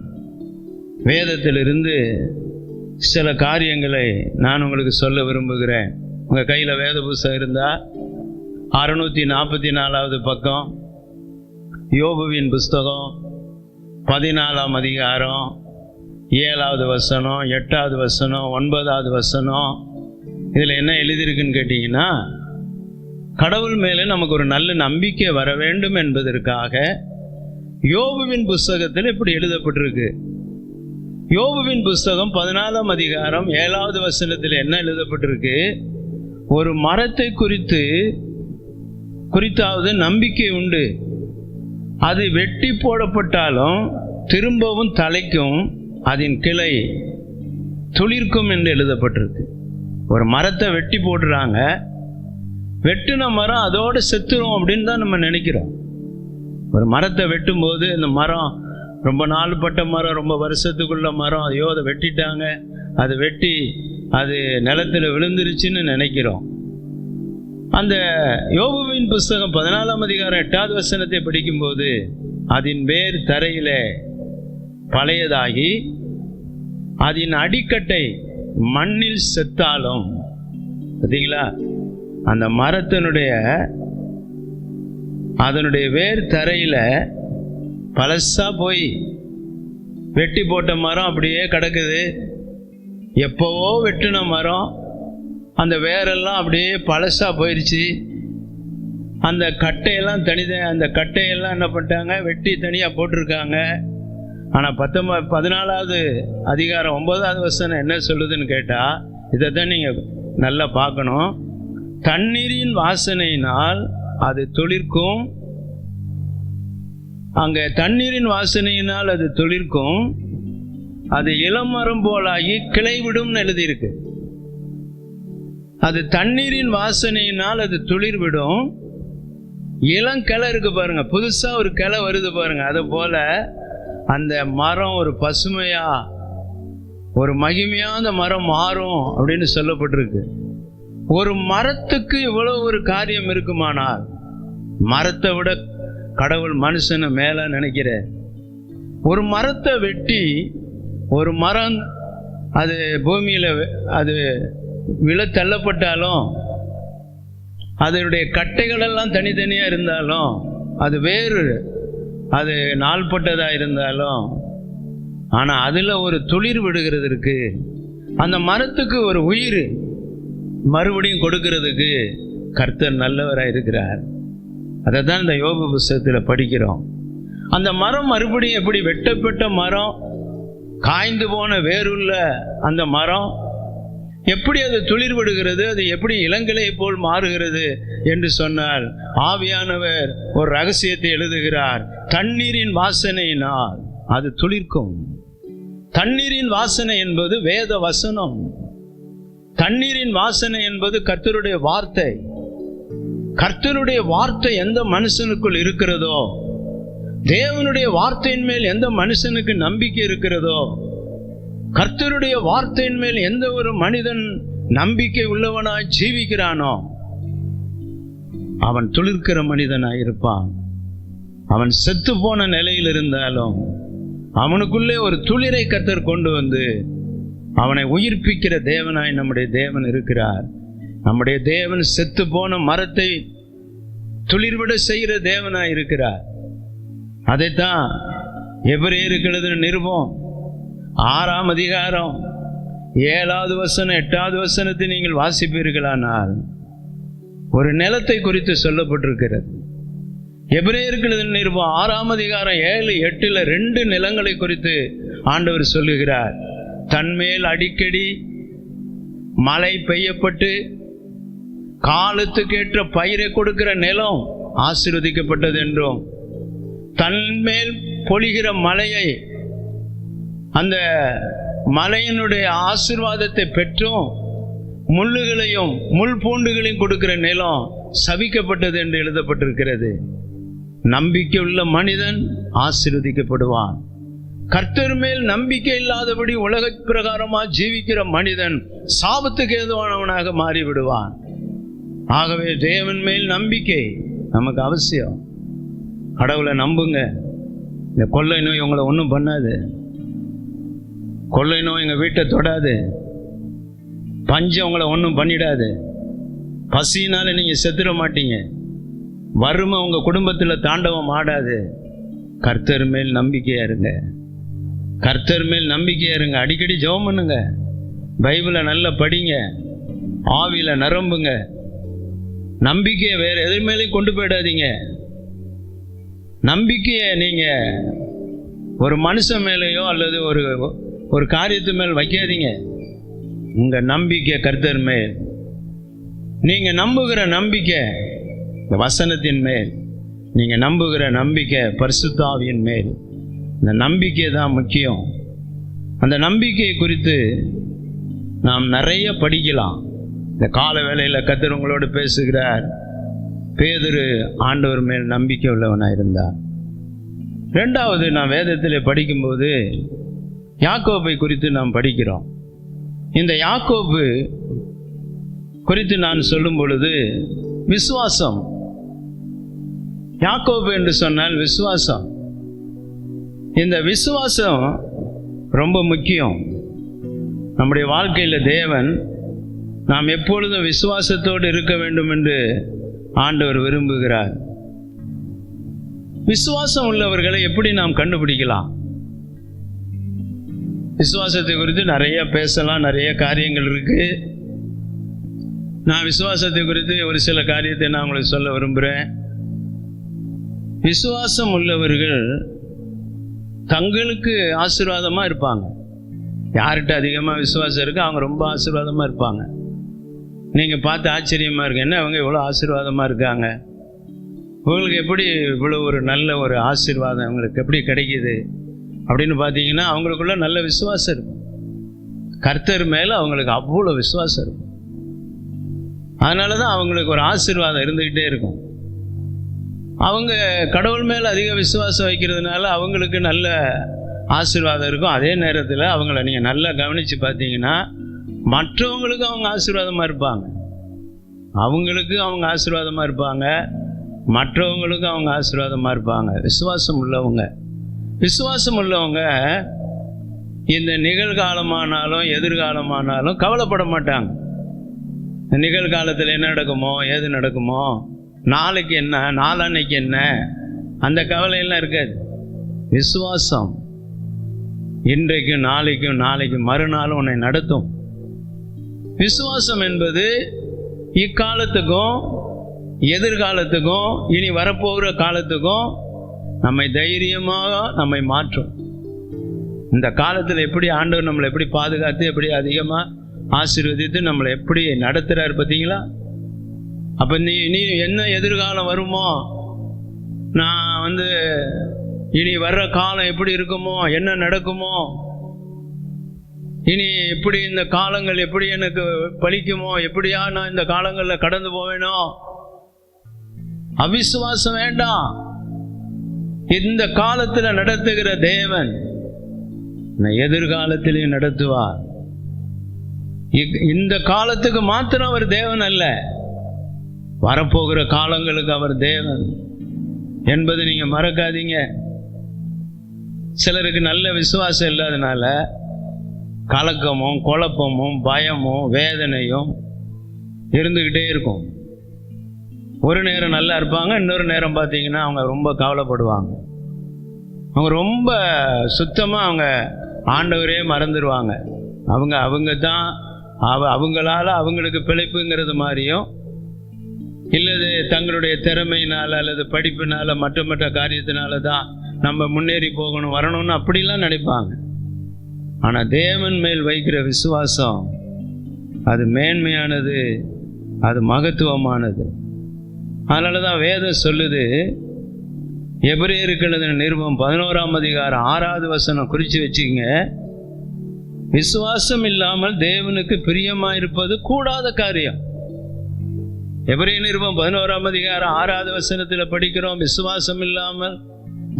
வேதத்திலிருந்து சில காரியங்களை நான் உங்களுக்கு சொல்ல விரும்புகிறேன். உங்கள் கையில் வேத புஸ்தகம் இருந்தால் 644வது பக்கம், யோபுவின் புஸ்தகம் 14ஆம் அதிகாரம் 7வது வசனம், 8வது வசனம், 9வது வசனம். இதில் என்ன எழுதியிருக்குன்னு கேட்டிங்கன்னா, கடவுள் மேலே நமக்கு ஒரு நல்ல நம்பிக்கை வர வேண்டும் என்பதற்காக யோபுவின் புஸ்தகத்தில் இப்படி எழுதப்பட்டிருக்கு. யோபுவின் புஸ்தகம் 14ஆம் அதிகாரம் 7வது வசனத்தில் என்ன எழுதப்பட்டிருக்கு? ஒரு மரத்தை குறித்தாவது நம்பிக்கை உண்டு. அது வெட்டி போடப்பட்டாலும் திரும்பவும் தலைக்கும், அதன் கிளை துளிர்க்கும் என்று எழுதப்பட்டிருக்கு. ஒரு மரத்தை வெட்டி போடுறாங்க, வெட்டின மரம் அதோடு செத்துரும் அப்படின்னு தான் நம்ம நினைக்கிறோம். ஒரு மரத்தை வெட்டும்போது இந்த மரம் ரொம்ப நாள்பட்ட மரம், ரொம்ப வருஷத்துக்குள்ள மரம், ஐயோ அதை வெட்டிட்டாங்க, அது வெட்டி அது நிலத்தில் விழுந்துருச்சுன்னு நினைக்கிறோம். அந்த யோபுவின் புஸ்தகம் 14ஆம் அதிகாரம் 8வது வசனத்தை படிக்கும்போது, அதன் வேர் தரையில பழையதாகி அதன் அடிக்கட்டை மண்ணில் செத்தாலும், பார்த்தீங்களா, அந்த மரத்தினுடைய அதனுடைய வேர் தரையில பழசா போய் வெட்டி போட்ட மரம் அப்படியே கிடக்குது. எப்போவோ வெட்டின மரம், அந்த வேரெல்லாம் அப்படியே பழசா போயிடுச்சு. அந்த கட்டையெல்லாம் அந்த கட்டையெல்லாம் என்ன பண்ணிட்டாங்க, வெட்டி தனியாக போட்டிருக்காங்க. ஆனால் 14வது அதிகாரம் 9வது வசனம் என்ன சொல்லுதுன்னு கேட்டால், இதை தான் நீங்கள் நல்லா பார்க்கணும். தண்ணீரின் வாசனையினால் அது துளிர்க்கும். அங்கே தண்ணீரின் வாசனையினால் அது துளிர்க்கும், அது இளமரம் போலாகி கிளை விடும்னு எழுதியிருக்கு. அது தண்ணீரின் வாசனையினால் அது துளிர் விடும். இளங்கிளை இருக்கு பாருங்க, புதுசா ஒரு கிளை வருது பாருங்க. அது போல அந்த மரம் ஒரு பசுமையா, ஒரு மகிமையான மரம் மாறும் அப்படின்னு சொல்லப்பட்டிருக்கு. ஒரு மரத்துக்கு இவ்வளவு ஒரு காரியம் இருக்குமானால், மரத்தை விட கடவுள் மனுஷனை மேல நினைக்கிற. ஒரு மரத்தை வெட்டி, ஒரு மரம் அது பூமியில அது விழ தள்ளப்பட்டாலும், அதனுடைய கட்டைகள் எல்லாம் தனித்தனியா இருந்தாலும், அது வேறு அது நாள்பட்டதா இருந்தாலும், ஆனா அதுல ஒரு துளிர் விடுகிறது இருக்கு. அந்த மரத்துக்கு ஒரு உயிர் மறுபடியும் கொடுக்கிறதுக்கு கர்த்தர் நல்லவராக இருக்கிறார். அதை தான் இந்த யோபு புஸ்தகத்தில் படிக்கிறோம். அந்த மரம் மறுபடியும் எப்படி வெட்டப்பட்ட மரம், காய்ந்து போன வேருள்ள அந்த மரம் எப்படி அது துளிர்விடுகிறது, அது எப்படி இளங்கிளையை போல் மாறுகிறது என்று சொன்னால், ஆவியானவர் ஒரு ரகசியத்தை எழுதுகிறார். தண்ணீரின் வாசனையினால் அது துளிர்க்கும். தண்ணீரின் வாசனை என்பது வேத வசனம். தண்ணீரின் வாசனை என்பது கர்த்தருடைய வார்த்தை. கர்த்தருடைய வார்த்தை எந்த மனுஷனுக்குள் இருக்கிறதோ, தேவனுடைய வார்த்தையின் மேல் எந்த மனுஷனுக்கு நம்பிக்கை இருக்கிறதோ, கர்த்தருடைய வார்த்தையின் மேல் எந்த ஒரு மனிதன் நம்பிக்கை உள்ளவனாய் ஜீவிக்கிறானோ, அவன் துளிர்க்கிற மனிதனாய் இருப்பான். அவன் செத்து போன நிலையில் இருந்தாலும் அவனுக்குள்ளே ஒரு துளிரை கர்த்தர் கொண்டு வந்து அவனை உயிர்ப்பிக்கிற தேவனாய் நம்முடைய தேவன் இருக்கிறார். நம்முடைய தேவன் செத்து போன மரத்தை துளிர்விட செய்கிற தேவனாய் இருக்கிறார். அதைத்தான் எபிரேயருக்கு நிருபம் 6ஆம் அதிகாரம் 7வது வசனம் 8வது வசனத்தை நீங்கள் வாசிப்பீர்களானால் ஒரு நிலத்தை குறித்து சொல்லப்பட்டிருக்கிறது. எபிரேயருக்கு நிருபம் 6ஆம் அதிகாரம் 7, 8 2 நிலங்களை குறித்து ஆண்டவர் சொல்லுகிறார். தன்மேல் அடிக்கடி மழை பெய்யப்பட்டு காலத்துக்கேற்ற பயிரை கொடுக்கிற நிலம் ஆசீர்வதிக்கப்பட்டது என்றும், தன்மேல் பொழிகிற மழையை, அந்த மலையினுடைய ஆசீர்வாதத்தை பெற்றும் முள்ளுகளையும் முள் பூண்டுகளையும் கொடுக்கிற நிலம் சபிக்கப்பட்டது என்று எழுதப்பட்டிருக்கிறது. நம்பிக்கை உள்ள மனிதன் ஆசீர்வதிக்கப்படுவான். கர்த்தர் மேல் நம்பிக்கை இல்லாதபடி உலக பிரகாரமாக ஜீவிக்கிற மனிதன் சாபத்துக்கு ஏதுவானவனாக மாறிவிடுவான். ஆகவே தேவன் மேல் நம்பிக்கை நமக்கு அவசியம். கடவுளை நம்புங்க. இந்த கொள்ளை நோய் உங்களை ஒன்றும் பண்ணாது. கொள்ளை நோய் எங்கள் வீட்டை தொடாது. பஞ்சம் உங்களை ஒன்றும் பண்ணிடாது. பசியினால நீங்கள் செத்துட மாட்டீங்க. வறுமை உங்கள் குடும்பத்தில் தாண்டவம் ஆடாது. கர்த்தர் மேல் நம்பிக்கையா இருங்க. கர்த்தர் மேல் நம்பிக்கையா இருங்க. அடிக்கடி ஜெபம் பண்ணுங்க. பைபிளை நல்லா படிங்க. ஆவியில நிரம்புங்க. நம்பிக்கையை வேற எது மேலேயும் கொண்டு போயிடாதீங்க. நம்பிக்கையை நீங்க ஒரு மனுஷன் மேலேயோ அல்லது ஒரு காரியத்து மேல் வைக்காதீங்க. உங்க நம்பிக்கை கர்த்தர் மேல். நீங்க நம்புகிற நம்பிக்கை வசனத்தின் மேல், நீங்க நம்புகிற நம்பிக்கை பரிசுத்த ஆவியின் மேல். இந்த நம்பிக்கை தான் முக்கியம். அந்த நம்பிக்கை குறித்து நாம் நிறைய படிக்கலாம். இந்த கால வேளையில் கர்த்தர் உங்களோடு பேசுகிறார். பேதுரு ஆண்டவர் மேல் நம்பிக்கை உள்ளவனாக இருந்தார். 2வது, நான் வேதத்தில் படிக்கும்போது யாக்கோபை குறித்து நாம் படிக்கிறோம். இந்த யாக்கோபு குறித்து நான் சொல்லும் பொழுது விசுவாசம், யாக்கோபு என்று சொன்னால் விசுவாசம். இந்த விசுவாசம் ரொம்ப முக்கியம். நம்முடைய வாழ்க்கையில் தேவன் நாம் எப்பொழுதும் விசுவாசத்தோடு இருக்க வேண்டும் என்று ஆண்டவர் விரும்புகிறார். விசுவாசம் உள்ளவர்களை எப்படி நாம் கண்டுபிடிக்கலாம்? விசுவாசத்தை குறித்து நிறைய பேசலாம், நிறைய காரியங்கள் இருக்கு. நான் விசுவாசத்தை குறித்து ஒரு சில காரியத்தை நான் உங்களுக்கு சொல்ல விரும்புகிறேன். விசுவாசம் உள்ளவர்கள் தங்களுக்கு ஆசீர்வாதமாக இருப்பாங்க. யார்கிட்ட அதிகமாக விசுவாசம் இருக்கு அவங்க ரொம்ப ஆசீர்வாதமாக இருப்பாங்க. நீங்கள் பார்த்து ஆச்சரியமாக இருக்கு, என்ன அவங்க இவ்வளோ ஆசீர்வாதமாக இருக்காங்க, உங்களுக்கு எப்படி இவ்வளோ ஒரு நல்ல ஒரு ஆசீர்வாதம் அவங்களுக்கு எப்படி கிடைக்கிது அப்படின்னு பார்த்தீங்கன்னா அவங்களுக்குள்ள நல்ல விசுவாசம் இருக்கும். கர்த்தர் மேலே அவங்களுக்கு அவ்வளோ விசுவாசம் இருக்கும். அதனால தான் அவங்களுக்கு ஒரு ஆசீர்வாதம் இருந்துக்கிட்டே இருக்கும். அவங்க கடவுள் மேலே அதிக விசுவாசம் வைக்கிறதுனால அவங்களுக்கு நல்ல ஆசீர்வாதம் இருக்கும். அதே நேரத்தில் அவங்கள நீங்கள் நல்லா கவனித்து பார்த்தீங்கன்னா மற்றவங்களுக்கு அவங்க ஆசீர்வாதமாக இருப்பாங்க. அவங்களுக்கு அவங்க ஆசீர்வாதமாக இருப்பாங்க, மற்றவங்களுக்கும் அவங்க ஆசீர்வாதமாக இருப்பாங்க. விசுவாசம் உள்ளவங்க, விசுவாசம் உள்ளவங்க இந்த நிகழ்காலமானாலும் எதிர்காலமானாலும் கவலைப்பட மாட்டாங்க. நிகழ்காலத்தில் என்ன நடக்குமோ ஏது நடக்குமோ, நாளைக்கு என்ன நாளான்னைக்கு என்ன, அந்த கவலையெல்லாம் இருக்காது. விசுவாசம் இன்றைக்கும் நாளைக்கும் நாளைக்கு மறுநாளும் உன்னை நடத்தும். விசுவாசம் என்பது இக்காலத்துக்கும் எதிர்காலத்துக்கும் இனி வரப்போகிற காலத்துக்கும் நம்மை தைரியமாக நம்மை மாற்றும். இந்த காலத்தில் எப்படி ஆண்டவர் நம்மளை எப்படி பாதுகாத்து எப்படி அதிகமாக ஆசீர்வதித்து நம்மளை எப்படி நடத்துகிறார் பார்த்தீங்களா? அப்போ நீ என்ன எதிர்காலம் வருமோ, நான் இனி வர்ற காலம் எப்படி இருக்குமோ, என்ன நடக்குமோ, இனி எப்படி இந்த காலங்கள் எப்படி எனக்கு பலிக்குமோ, எப்படியா நான் இந்த காலங்களில் கடந்து போவேனோ, அவிசுவாசம் வேண்டாம். இந்த காலத்தில் நடத்துகிற தேவன் எதிர்காலத்திலையும் நடத்துவார். இந்த காலத்துக்கு மாத்திரம் அவர் தேவன் அல்ல, வரப்போகிற காலங்களுக்கு அவர் தேவன் என்பது நீங்க மறக்காதீங்க. சிலருக்கு நல்ல விசுவாசம் இல்லாதனால கலக்கமும் குழப்பமும் பயமும் வேதனையும் இருந்துக்கிட்டே இருக்கும். ஒரு நேரம் நல்லா இருப்பாங்க, இன்னொரு நேரம் பார்த்தீங்கன்னா அவங்க ரொம்ப கவலைப்படுவாங்க. அவங்க ரொம்ப சுத்தமாக அவங்க ஆண்டவரே மறந்துடுவாங்க. அவங்க தான் அவங்களால அவங்களுக்கு பிழைப்புங்கிறது மாதிரியும், இல்லது தங்களுடைய திறமையினால் அல்லது படிப்பினால மற்ற காரியத்தினால தான் நம்ம முன்னேறி போகணும் வரணும்னு அப்படிலாம் நினைப்பாங்க. ஆனால் தேவன் மேல் வைக்கிற விசுவாசம் அது மேன்மையானது, அது மகத்துவமானது. அதனால தான் வேதம் சொல்லுது, எபிரேயருக்கு எழுதின நிருபம் 11ஆம் அதிகாரம் 6வது வசனம் குறித்து வச்சுக்கங்க. விசுவாசம் இல்லாமல் தேவனுக்கு பிரியமாயிருப்பது கூடாத காரியம். எபிரேயர் நிருபம் 11ஆம் அதிகாரம் 6வது வசனத்தில் படிக்கிறோம், விசுவாசம் இல்லாமல்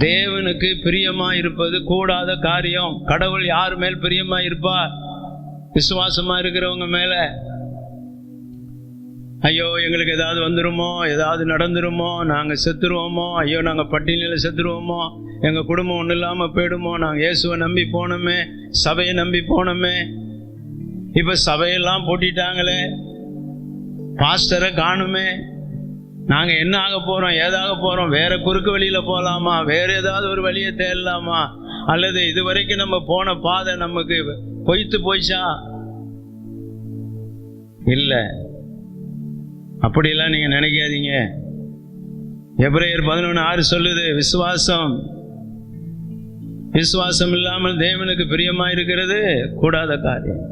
தேவனுக்கு பிரியமாயிருப்பது கூடாத காரியம். கடவுள் யார் மேல் பிரியமாயிருப்பார்? விசுவாசமா இருக்கிறவங்க மேல. ஐயோ எங்களுக்கு ஏதாவது வந்துருமோ, ஏதாவது நடந்துருமோ, நாங்கள் செத்துருவோமோ, ஐயோ நாங்கள் பட்டினியில் செத்துருவோமோ, எங்கள் குடும்பம் ஒன்றும் இல்லாமல் போயிடுமோ, நாங்கள் இயேசுவை நம்பி போனோமே, சபையை நம்பி போனோமே, இப்போ சபையெல்லாம் போட்டிட்டாங்களே, பாஸ்டரை காணுமே, நாங்கள் என்ன ஆக போகிறோம், ஏதாக போகிறோம், வேற குறுக்கு வழியில் போகலாமா, வேறு ஏதாவது ஒரு வழியை தேடலாமா, அல்லது இது வரைக்கும் நம்ம போன பாதை நமக்கு பொய்த்து போயிச்சா? இல்லை, அப்படியெல்லாம் நீங்கள் நினைக்காதீங்க. எபிரேயர் 11:6 சொல்லுது, விசுவாசம் இல்லாமல் தேவனுக்கு பிரியமாக இருக்கிறது கூடாத காரியம்.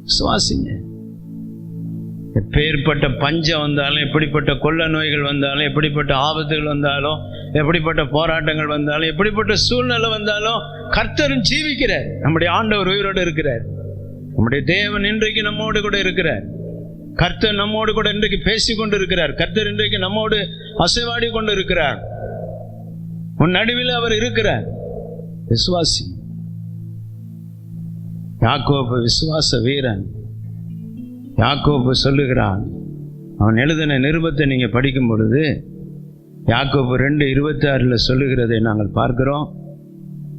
விசுவாசிங்க. எப்பேற்பட்ட பஞ்சம் வந்தாலும், எப்படிப்பட்ட கொள்ள நோய்கள் வந்தாலும், எப்படிப்பட்ட ஆபத்துகள் வந்தாலும், எப்படிப்பட்ட போராட்டங்கள் வந்தாலும், எப்படிப்பட்ட சூழ்நிலை வந்தாலும் கர்த்தரும் ஜீவிக்கிறார். நம்முடைய ஆண்டவர் உயிரோடு இருக்கிறார். நம்முடைய தேவன் இன்றைக்கு நம்மோடு கூட இருக்கிறார். கர்த்தர் நம்மோடு கூட இன்றைக்கு பேசிக்கொண்டு இருக்கிறார். கர்த்தர் இன்றைக்கு நம்மோடு அசைவாடி கொண்டு இருக்கிறார். உன் நடுவில் அவர் இருக்கிறார். விசுவாசி. யாக்கோபு விசுவாச வீரன். யாக்கோபு சொல்லுகிறான், அவன் எழுதின நிருபத்தை நீங்க படிக்கும் பொழுது யாக்கோபு 2:26 சொல்லுகிறதை நாங்கள் பார்க்கிறோம்.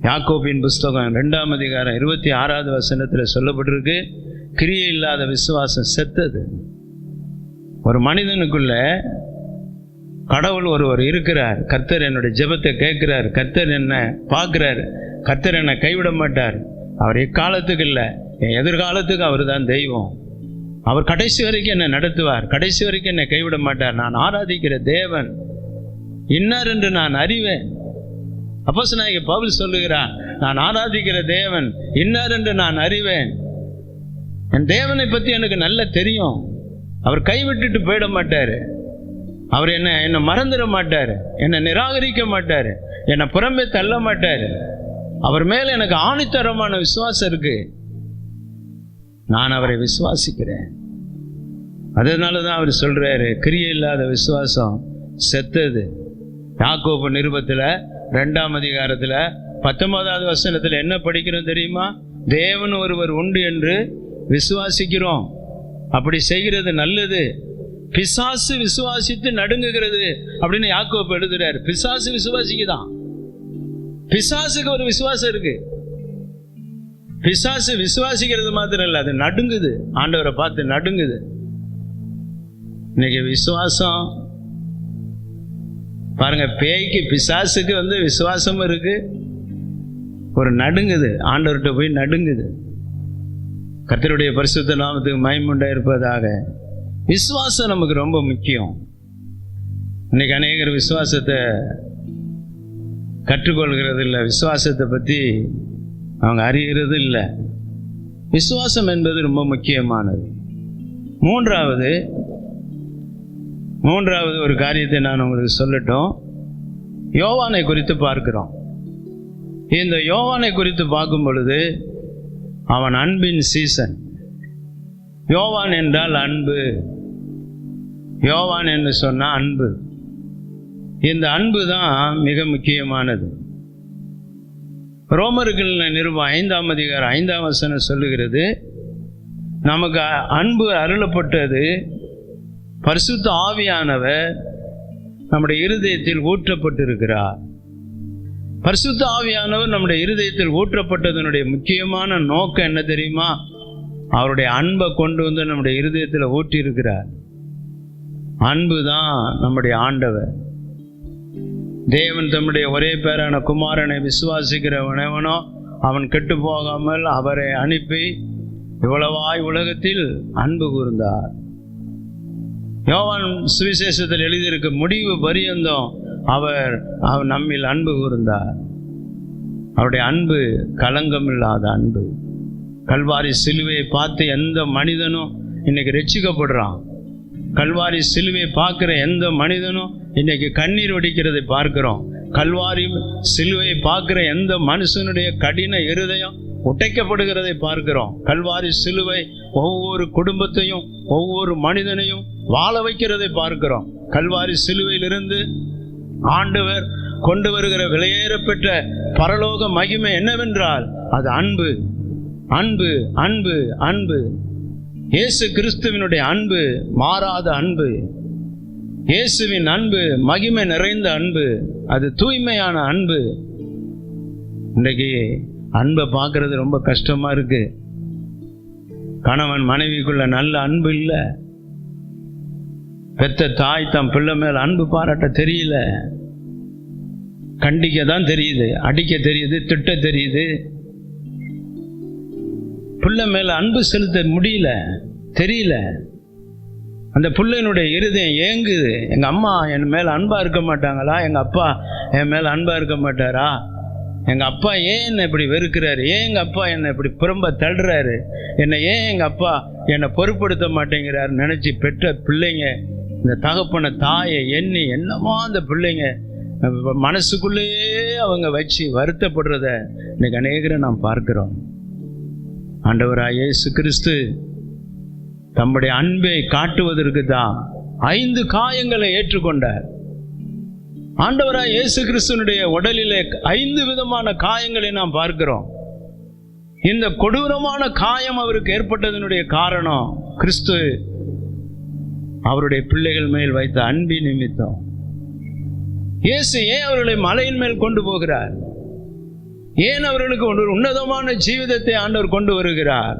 யாக்கோபின் புஸ்தகம் 2ஆம் அதிகாரம் 26வது வசனத்தில் சொல்லப்பட்டிருக்கு, கிரியை இல்லாத விசுவாசம் செத்தது. ஒரு மனிதனுக்குள்ள கடவுள் ஒருவர் இருக்கிறார். கர்த்தர் என்னுடைய ஜெபத்தை கேட்கிறார். கர்த்தர் என்ன பார்க்கிறார். கர்த்தர் என்னை கைவிட மாட்டார். அவர் எக்காலத்துக்கு இல்லை, என் எதிர்காலத்துக்கு அவர் தான் தெய்வம். அவர் கடைசி வரைக்கும் என்னை நடத்துவார். கடைசி வரைக்கும் என்னை கைவிட மாட்டார். நான் ஆராதிக்கிற தேவன் இன்னார் என்று நான் அறிவேன். அப்போஸ்தலனாகிய பவுல் சொல்லுகிறான், நான் ஆராதிக்கிற தேவன் இன்னார் என்று நான் அறிவேன். என் தேவனை பற்றி எனக்கு நல்லா தெரியும். அவர் கைவிட்டுட்டு போயிட மாட்டார். அவர் என்னை மறந்துட மாட்டார். என்னை நிராகரிக்க மாட்டார். என்னை புறம்பே தள்ள மாட்டார். அவர் மேல எனக்கு ஆணித்தரமான விசுவாசம் இருக்கு. நான் அவரை விசுவாசிக்கிறேன். அதனால தான் அவர் சொல்றாரு, கிரியை இல்லாத விசுவாசம் செத்தது. யாக்கோபு நிருபத்தில் 2ஆம் அதிகாரத்தில் 19வது வசனத்தில் என்ன படிக்கிறோம் தெரியுமா? தேவன் ஒருவர் உண்டு என்று விசுவாசிக்கிறோம். அப்படி செய்கிறது நல்லது. பிசாசு விசுவாசித்து நடுங்குகிறது அப்படின்னு யாக்கோபு எழுதுறாரு. பிசாசு விசுவாசிக்குதான். பிசாசுக்கு ஒரு விசுவாசம் இருக்கு. பிசாசு விசுவாசிக்கிறது மாத்திரம் இல்லை, அது நடுங்குது. ஆண்டவரை பார்த்து நடுங்குது. இன்னைக்கு விசுவாசம் பாருங்க, பேய்க்கு பிசாசுக்கு விசுவாசமும் இருக்கு, ஒரு நடுங்குது. ஆண்டவர்கிட்ட போய் நடுங்குது. கர்த்தருடைய பரிசுத்த நாமத்துக்கு மகிமை உண்டாயிருப்பதாக. விசுவாசம் நமக்கு ரொம்ப முக்கியம். இன்னைக்கு அநேகர் விசுவாசத்தை கற்றுக்கொள்கிறது இல்லை, விசுவாசத்தை பற்றி அவங்க அறிகிறது இல்லை. விசுவாசம் என்பது ரொம்ப முக்கியமானது. மூன்றாவது ஒரு காரியத்தை நான் உங்களுக்கு சொல்லட்டும். யோவானை குறித்து பார்க்கிறோம். இந்த யோவானை குறித்து பார்க்கும் பொழுது அவன் அன்பின் சீசன். யோவான் என்றால் அன்பு. யோவான் என்று சொன்னால் அன்பு. இந்த அன்பு தான் மிக முக்கியமானது. ரோமர்கள் நிருபம் 5ஆம் அதிகாரம் 5ஆம் வசனம் சொல்லுகிறது, நமக்கு அன்பு அருளப்பட்டது பரிசுத்த ஆவியானவர் நம்முடைய இருதயத்தில் ஊற்றப்பட்டிருக்கிறார். பரிசுத்த ஆவியானவர் நம்முடைய இருதயத்தில் ஊற்றப்பட்டதனுடைய முக்கியமான நோக்கம் என்ன தெரியுமா? அவருடைய அன்பை கொண்டு வந்து நம்முடைய இருதயத்தில் ஊற்றி இருக்கிறார். அன்பு தான் நம்முடைய ஆண்டவர். தேவன் தம்முடைய ஒரே பேரான குமாரனை விசுவாசிக்கிறவனவனோ அவன் கெட்டு போகாமல் அவரை அனுப்பி இவ்வளவாய் உலகத்தில் அன்பு கூர்ந்தார். யோவான் சுவிசேஷத்தில் எழுதியிருக்க முடிவு பரியந்தம் அவர் நம்மில் அன்பு கூர்ந்தார். அவருடைய அன்பு கலங்கமில்லாத அன்பு. கல்வாரி சிலுவையை பார்த்து எந்த மனிதனும் இன்னைக்கு ரட்சிக்கப்படுறான். கல்வாரி சிலுவையை பார்க்கிற எந்த மனிதனும் இன்னைக்கு கண்ணீர் வடிக்கிறதை பார்க்கிறோம். கல்வாரி சிலுவையை பார்க்கிற எந்த மனுஷனுடைய கடின இருதயம் உடைக்கப்படுகிறதை பார்க்கிறோம். கல்வாரி சிலுவை ஒவ்வொரு குடும்பத்தையும் ஒவ்வொரு மனிதனையும் வாழ வைக்கிறதை பார்க்கிறோம். கல்வாரி சிலுவையிலிருந்து ஆண்டவர் கொண்டு வருகிற விலையேறப்பெற்ற பரலோக மகிமை என்னவென்றால் அது அன்பு, அன்பு, அன்பு, அன்பு. இயேசு கிறிஸ்துவினுடைய அன்பு மாறாத அன்பு. இயேசுவின் அன்பு மகிமை நிறைந்த அன்பு. அது தூய்மையான அன்பு. இன்றைக்கு அன்பை பார்க்கறது ரொம்ப கஷ்டமா இருக்கு. கணவன் மனைவிக்குள்ள நல்ல அன்பு இல்லை. பெத்த தாய் தம் பிள்ளை மேல அன்பு பாராட்ட தெரியல. கண்டிக்க தான் தெரியுது, அடிக்க தெரியுது, திட்ட தெரியுது. பிள்ளை மேல அன்பு செலுத்த முடியல, தெரியல. அந்த பிள்ளையினுடைய இருதயம் ஏங்குது. எங்க அம்மா என் மேல அன்பா இருக்க மாட்டாங்களா? எங்க அப்பா என் மேல அன்பா இருக்க மாட்டாரா? எங்க அப்பா ஏன் என்னை இப்படி வெறுக்கிறாரு? ஏன் எங்க அப்பா என்னை இப்படி புறம்ப தள்ளுறாரு? என்னை ஏன் எங்க அப்பா என்னை பொருட்படுத்த மாட்டேங்கிறாரு நினைச்சு பெற்ற பிள்ளைங்க இந்த தகப்பனை தாயை எண்ணி என்னமோ அந்த பிள்ளைங்க மனசுக்குள்ளேயே அவங்க வச்சு வருத்தப்படுறத இன்னைக்கு அநேகரை நாம் பார்க்கிறோம். ஆண்டவராய் இயேசு கிறிஸ்து தம்முடைய அன்பை காட்டுவதற்கு தான் 5 காயங்களை ஏற்றுக்கொண்டார். ஆண்டவராய் இயேசு கிறிஸ்துனுடைய உடலிலே 5 விதமான காயங்களை நாம் பார்க்கிறோம். இந்த கொடூரமான காயம் அவருக்கு ஏற்பட்டதனுடைய காரணம் கிறிஸ்து அவருடைய பிள்ளைகள் மேல் வைத்த அன்பின் நிமித்தம். இயேசு ஏன் அவர்களை மலையின் மேல் கொண்டு போகிறார்? ஏன் அவர்களுக்கு ஒரு உன்னதமான ஜீவிதத்தை ஆண்டவர் கொண்டு வருகிறார்?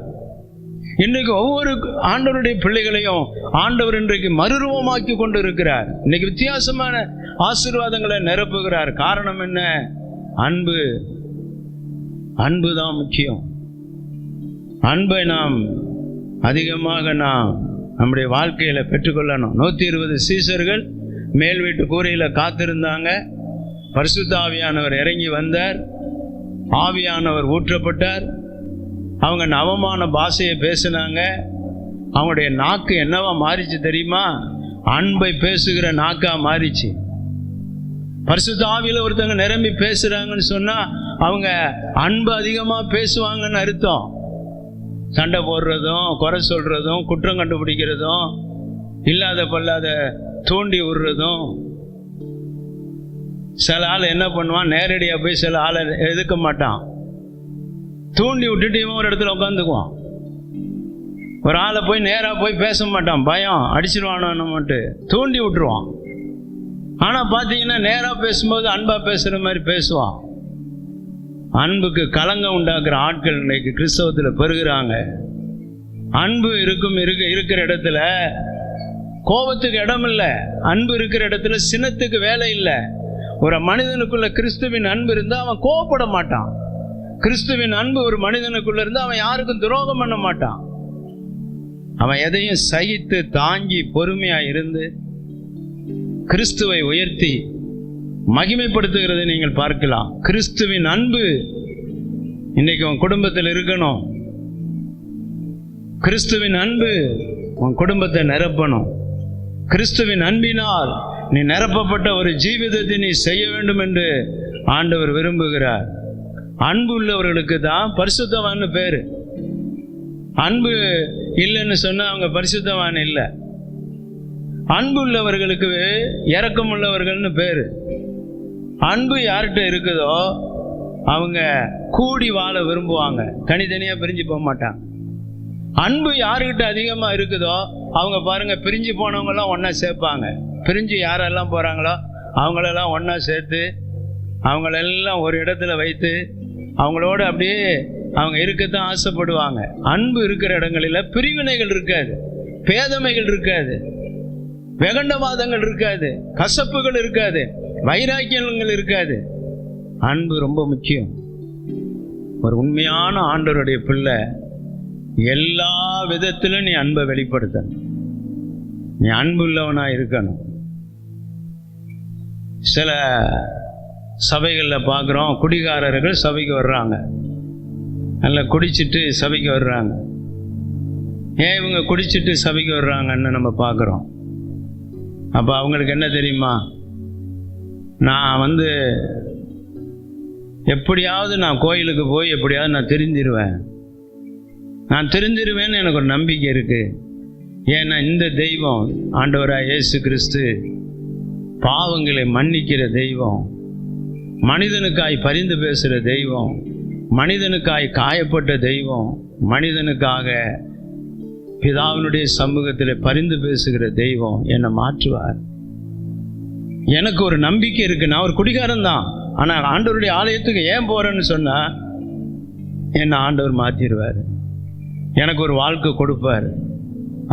இன்னைக்கு ஒவ்வொரு ஆண்டவருடைய பிள்ளைகளையும் ஆண்டவர் இன்றைக்கு மறுரூபமாக்கி கொண்டு இருக்கிறார். இன்னைக்கு வித்தியாசமான ஆசீர்வாதங்களை நிரப்புகிறார். காரணம் என்ன? அன்பு. அன்புதான் முக்கியம். அன்பை நாம் அதிகமாக நம்முடைய வாழ்க்கையில பெற்றுக்கொள்ளணும். 120 சீசர்கள் மேல் வீட்டு கூரையில காத்திருந்தாங்க. பரிசுத்த ஆவியானவர் இறங்கி வந்தார். ஆவியானவர் ஊற்றப்பட்டார். அவங்க நவமான பாஷையை பேசினாங்க. அவங்களுடைய நாக்கு என்னவா மாறிச்சு தெரியுமா? அன்பை பேசுகிற நாக்கா மாறிச்சு. பரிசுத்த ஆவியில ஒருத்தவங்க நிரம்பி பேசுறாங்கன்னு சொன்னா அவங்க அன்பு அதிகமா பேசுவாங்கன்னு அர்த்தம். சண்டை போடுறதும், குறை சொல்றதும், குற்றம் கண்டுபிடிக்கிறதும், இல்லாத பல்லாத தூண்டி விடுறதும். சில ஆள் என்ன பண்ணுவான், நேரடியா போய் சில ஆளை எதிர்க்க மாட்டான். தூண்டி விட்டுட்டு இவன் ஒரு இடத்துல உட்காந்துக்குவான். ஒரு ஆளை போய் நேராக போய் பேச மாட்டான், பயம் அடிச்சிருவானு மட்டும் தூண்டி விட்டுருவான். ஆனால் பார்த்தீங்கன்னா நேராக பேசும்போது அன்பாக பேசுகிற மாதிரி பேசுவான். அன்புக்கு களங்கம் உண்டாக்குற ஆட்கள் இன்னைக்கு கிறிஸ்தவத்தில் பெருகிறாங்க. அன்பு இருக்கிற இடத்துல கோபத்துக்கு இடம் இல்லை. அன்பு இருக்கிற இடத்துல சினத்துக்கு வேலை இல்லை. ஒரு மனிதனுக்குள்ள கிறிஸ்துவின் அன்பு இருந்தால் அவன் கோபப்பட மாட்டான். கிறிஸ்துவின் அன்பு ஒரு மனிதனுக்குள்ள இருந்து அவன் யாருக்கும் துரோகம் பண்ண மாட்டான். அவன் எதையும் சகித்து தாங்கி பொறுமையா இருந்து கிறிஸ்துவை உயர்த்தி மகிமைப்படுத்துகிறதை நீங்கள் பார்க்கலாம். கிறிஸ்துவின் அன்பு இன்னைக்கு உன் குடும்பத்தில் இருக்கணும். கிறிஸ்துவின் அன்பு உன் குடும்பத்தை நிரப்பணும். கிறிஸ்துவின் அன்பினால் நீ நிரப்பப்பட்ட ஒரு ஜீவிதத்தை நீ செய்ய வேண்டும் என்று ஆண்டவர் விரும்புகிறார். அன்பு உள்ளவர்களுக்கு தான் பரிசுத்தவான்னு பேரு. அன்பு இல்லைன்னு சொன்னா அவங்க பரிசுத்தவான் இல்லை. அன்பு உள்ளவர்களுக்கு இரக்கம் உள்ளவர்கள்னு பேரு. அன்பு யார்கிட்ட இருக்குதோ அவங்க கூடி வாழ விரும்புவாங்க, தனித்தனியா பிரிஞ்சு போக மாட்டாங்க. அன்பு யாருக்கிட்ட அதிகமா இருக்குதோ அவங்க பாருங்க, பிரிஞ்சு போனவங்க எல்லாம் ஒன்னா சேர்ப்பாங்க. பிரிஞ்சு யாரெல்லாம் போறாங்களோ அவங்களெல்லாம் ஒன்னா சேர்த்து அவங்களெல்லாம் ஒரு இடத்துல வைத்து அவங்களோட அப்படியே அவங்க இருக்கத்தான் ஆசைப்படுவாங்க. அன்பு இருக்கிற இடங்களில் பிரிவினைகள் இருக்காது, பேதமைகள் இருக்காது, வெகண்டவாதங்கள் இருக்காது, கசப்புகள் இருக்காது, வைராக்கியங்கள் இருக்காது. அன்பு ரொம்ப முக்கியம். ஒரு உண்மையான ஆண்டவருடைய பிள்ளை எல்லா விதத்திலும் நீ அன்பை வெளிப்படுத்தணும். நீ அன்பு உள்ளவனா இருக்கணும். சில சபைகளில் பார்க்குறோம், குடிகாரர்கள் சபைக்கு வர்றாங்க, நல்லா குடிச்சிட்டு சபைக்கு வர்றாங்க. ஏன் இவங்க குடிச்சிட்டு சபைக்கு வர்றாங்கன்னு நம்ம பார்க்குறோம். அப்போ அவங்களுக்கு என்ன தெரியுமா, நான் எப்படியாவது நான் கோயிலுக்கு போய் எப்படியாவது நான் தெரிஞ்சிருவேன்னு எனக்கு ஒரு நம்பிக்கை இருக்கு. ஏன்னா இந்த தெய்வம் ஆண்டவராக இயேசு கிறிஸ்து பாவங்களை மன்னிக்கிற தெய்வம், மனிதனுக்காய் பரிந்து பேசுகிற தெய்வம், மனிதனுக்காய் காயப்பட்ட தெய்வம், மனிதனுக்காக பிதாவினுடைய சமூகத்தில் பரிந்து பேசுகிற தெய்வம் என்னை மாற்றுவார். எனக்கு ஒரு நம்பிக்கை இருக்கு. நான் ஒரு குடிகாரன் தான், ஆனால் ஆண்டவருடைய ஆலயத்துக்கு ஏன் போறேன்னு சொன்னா என்னை ஆண்டவர் மாற்றிடுவார், எனக்கு ஒரு வாழ்க்கை கொடுப்பார்.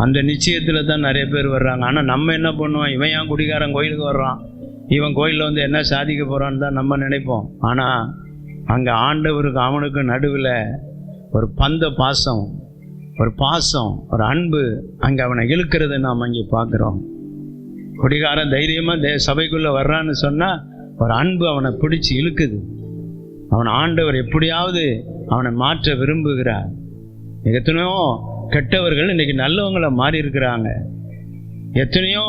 அந்த நிச்சயத்தில் தான் நிறைய பேர் வர்றாங்க. ஆனால் நம்ம என்ன பண்ணுவோம், இவன் ஏன் குடிகாரன் கோயிலுக்கு வர்றான், இவன் கோயிலில் என்ன சாதிக்க போகிறான்னு தான் நம்ம நினைப்போம். ஆனால் அங்கே ஆண்டவருக்கு அவனுக்கு நடுவில் ஒரு பாசம், ஒரு அன்பு அங்கே அவனை இழுக்கிறத நாம் அங்கே பார்க்குறோம். குடிகாரன் தைரியமாக சபைக்குள்ளே வர்றான்னு சொன்னால் ஒரு அன்பு அவனை பிடிச்சி இழுக்குது. அவனை ஆண்டவர் எப்படியாவது அவனை மாற்ற விரும்புகிறார். எத்தனையோ கெட்டவர்கள் இன்னைக்கு நல்லவங்களை மாறி இருக்கிறாங்க. எத்தனையோ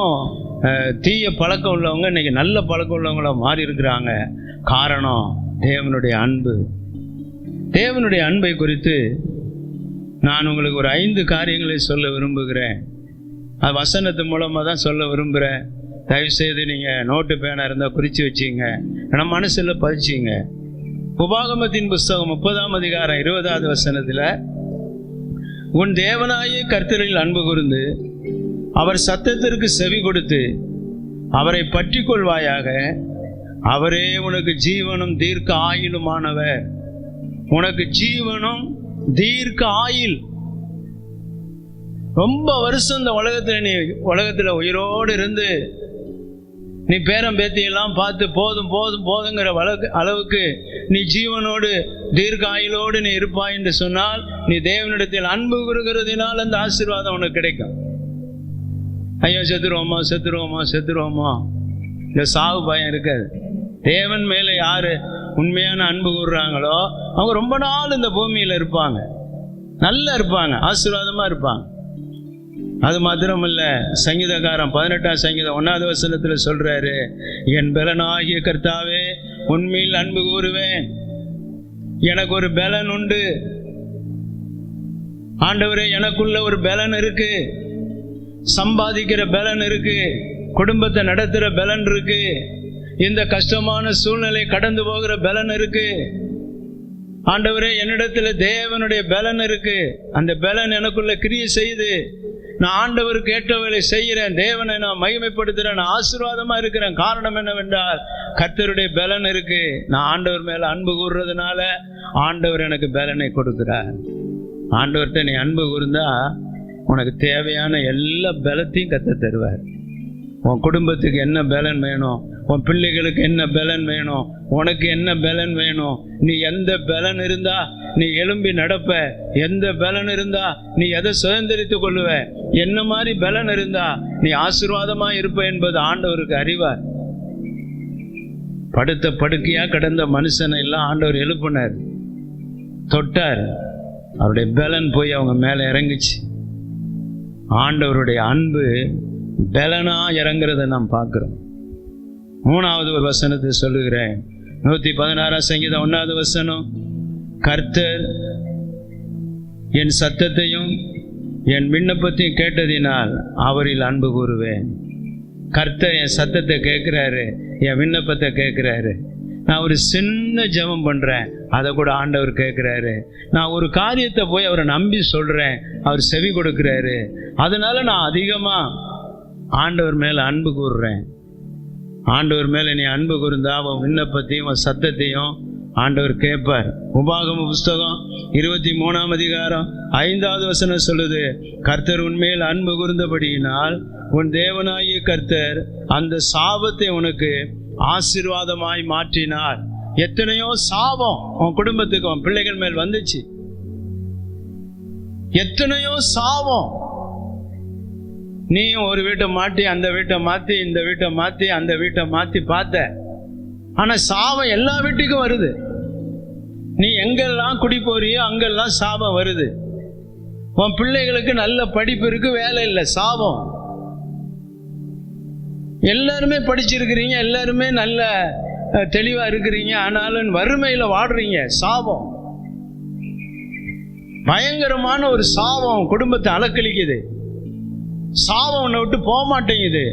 தீய பழக்கம் உள்ளவங்க இன்னைக்கு நல்ல பழக்கம் உள்ளவங்கள மாறி இருக்கிறாங்க. காரணம் தேவனுடைய அன்பு. தேவனுடைய அன்பை குறித்து நான் உங்களுக்கு ஒரு 5 காரியங்களை சொல்ல விரும்புகிறேன். அது வசனத்து மூலமாக தான் சொல்ல விரும்புகிறேன். தயவுசெய்து நீங்கள் நோட்டு பேனா இருந்தால் குறித்து வச்சிங்க, நம்ம மனசில் பதிச்சிங்க. உபாகமத்தின் புஸ்தகம் 30ஆம் அதிகாரம் 20வது வசனத்தில், உன் தேவனாகிய கர்த்தரில் அன்பு கூர்ந்து அவர் சத்தத்திற்கு செவி கொடுத்து அவரை பற்றி கொள்வாயாக, அவரே உனக்கு ஜீவனும் தீர்க்க ஆயுளுமானவர். உனக்கு ஜீவனும் தீர்க்க ஆயுள். ரொம்ப வருஷம் இந்த உலகத்துல உயிரோடு இருந்து நீ பேரம் பேத்தியெல்லாம் பார்த்து போதும் போதும் போதுங்கிற அளவுக்கு நீ ஜீவனோடு தீர்க்க ஆயுளோடு நீ இருப்பாய் என்று சொன்னால் நீ தேவனிடத்தில் அன்பு கூறுகிறதினால் அந்த ஆசீர்வாதம் உனக்கு கிடைக்கும். ஐயோ செத்துருவோமா இந்த சாவு பயம் இருக்காது. தேவன் மேல யாரு உண்மையான அன்பு கூறுறாங்களோ அவங்க ரொம்ப நாள் இந்த பூமியில இருப்பாங்க, நல்லா இருப்பாங்க, ஆசீர்வாதமா இருப்பாங்க. அது மாத்திரமல்ல, சங்கீதக்காரன் 18ஆம் சங்கீதம் 1வது வசனத்துல சொல்றாரு, என் பலனாகிய கர்த்தாவே உண்மையில் அன்பு கூறுவேன், எனக்கு ஒரு பலன் உண்டு. ஆண்டவரே, எனக்குள்ள ஒரு பலன் இருக்கு, சம்பாதிக்கிற பலன் இருக்கு, குடும்பத்தை நடத்துற பலன் இருக்கு, இந்த கஷ்டமான சூழ்நிலை கடந்து போகிற பலன் இருக்கு. ஆண்டவரே, என்னிடத்துல தேவனுடைய பலன் இருக்கு, அந்த பலன் எனக்குள்ள கிரியை செய்து நான் ஆண்டவருக்கு ஏற்றவர்களை செய்கிறேன், தேவனை நான் மகிமைப்படுத்துறேன், நான் ஆசீர்வாதமா இருக்கிறேன். காரணம் என்னவென்றால் கர்த்தருடைய பலன் இருக்கு. நான் ஆண்டவர் மேல அன்பு கூறுறதுனால ஆண்டவர் எனக்கு பலனை கொடுக்கிறார். ஆண்டவர்கிட்ட நீ அன்பு கூர்ந்தா உனக்கு தேவையான எல்லா பலத்தையும் கர்த்தர் தருவார். உன் குடும்பத்துக்கு என்ன பலன் வேணும், உன் பிள்ளைகளுக்கு என்ன பலன் வேணும், உனக்கு என்ன பலன் வேணும், நீ எந்த பலன் இருந்தா நீ எழும்பி நடப்ப, எந்த பலன் இருந்தா நீ எதை சுதந்திரித்துக் கொள்ளுவ, என்ன மாதிரி பலன் இருந்தா நீ ஆசீர்வாதமா இருப்ப என்பது ஆண்டவருக்கு அறிவார். படுத்த படுக்கையா கிடந்த மனுஷனை எல்லாம் ஆண்டவர் எழுப்பினார், தொட்டார், அவருடைய பலன் போய் அவங்க மேல இறங்குச்சு. ஆண்டவருடைய அன்பு பலனா இறங்குறத நாம் பார்க்கிறோம். 3வது ஒரு வசனத்தை சொல்லுகிறேன். 116 சங்கீதம் 1வது வசனம், கர்த்தர் என் சத்தத்தையும் என் விண்ணப்பத்தையும் கேட்டதினால் அவரில் அன்பு கூறுவேன். கர்த்தர் என் சத்தத்தை கேட்கிறாரு, என் விண்ணப்பத்தை கேட்கிறாரு. நான் ஒரு சின்ன ஜெபம் பண்றேன், அதை கூட ஆண்டவர் கேட்கிறாரு. நான் ஒரு காரியத்தை போய் அவரை நம்பி சொல்றேன், அவர் செவி கொடுக்கிறாரு. அதனால நான் அதிகமா ஆண்டவர் மேல அன்பு கூறுறேன். ஆண்டவர் மேல நீ அன்பு கூர்ந்தா அவன் விண்ணப்பத்தையும் அவன் சத்தத்தையும் ஆண்டவர் கேட்பார். உபாகம புஸ்தகம் 23ஆம் அதிகாரம் 5வது வசனம் சொல்லுது, கர்த்தர் உன்மேல் அன்பு கூர்ந்தபடியினால் உன் தேவனாகிய கர்த்தர் அந்த சாபத்தை உனக்கு ஆசீர்வாதமாய் மாற்றினார். எத்தனையோ சாபம் உன் குடும்பத்துக்கு உன் பிள்ளைகள் மேல் வந்துச்சு, எத்தனையோ சாபம். நீ ஒரு வீட்டை மாட்டி அந்த வீட்டை மாத்தி இந்த வீட்டை மாத்தி அந்த வீட்டை மாத்தி பார்த்த, ஆனா சாபம் எல்லா வீட்டுக்கும் வருது. நீ எங்கெல்லாம் குடி போறியோ அங்கெல்லாம் சாபம் வருது. உன் பிள்ளைகளுக்கு நல்ல படிப்பு இருக்கு, வேலை இல்லை, சாபம். எல்லாருமே படிச்சிருக்கிறீங்க, எல்லாருமே நல்ல தெளிவா இருக்கிறீங்க, ஆனாலும் வறுமையில வாடுறீங்க, சாபம். பயங்கரமான ஒரு சாபம் குடும்பத்தை அலக்கழிக்குது. சாபம் உன்னை விட்டு போக மாட்டேங்குது.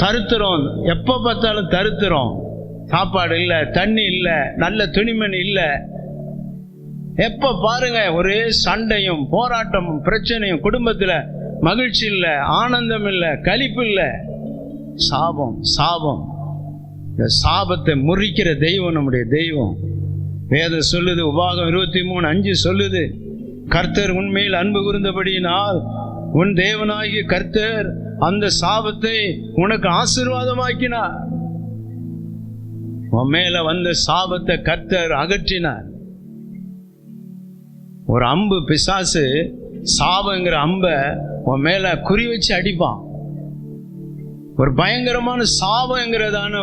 தருத்திரம், எப்ப பார்த்தாலும் தருத்திரம். சாப்பாடு இல்லை, தண்ணி இல்லை, நல்ல துணிமணி இல்லை, எப்ப பாருங்க ஒரே சண்டையும் போராட்டமும் பிரச்சனையும், குடும்பத்துல மகிழ்ச்சி இல்லை, ஆனந்தம் இல்லை, களிப்பு இல்லை. சாபம், சாபம். இந்த சாபத்தை முறிக்கிற தெய்வம் நம்முடைய தெய்வம். வேதம் சொல்லுது, உபாகம் 23:5 சொல்லுது, கர்த்தர் உன்மேல் அன்பு கூர்ந்தபடியினால் உன் தேவனாகிய கர்த்தர் அந்த சாபத்தை உனக்கு ஆசீர்வாதமாக்கினார். உன் மேல வந்த சாபத்தை கர்த்தர் அகற்றினார். ஒரு அம்பு, பிசாசு சாபங்கிற அம்ப உன் மேல குறி வச்சு அடிப்பான். ஒரு பயங்கரமான சாபங்கிறதான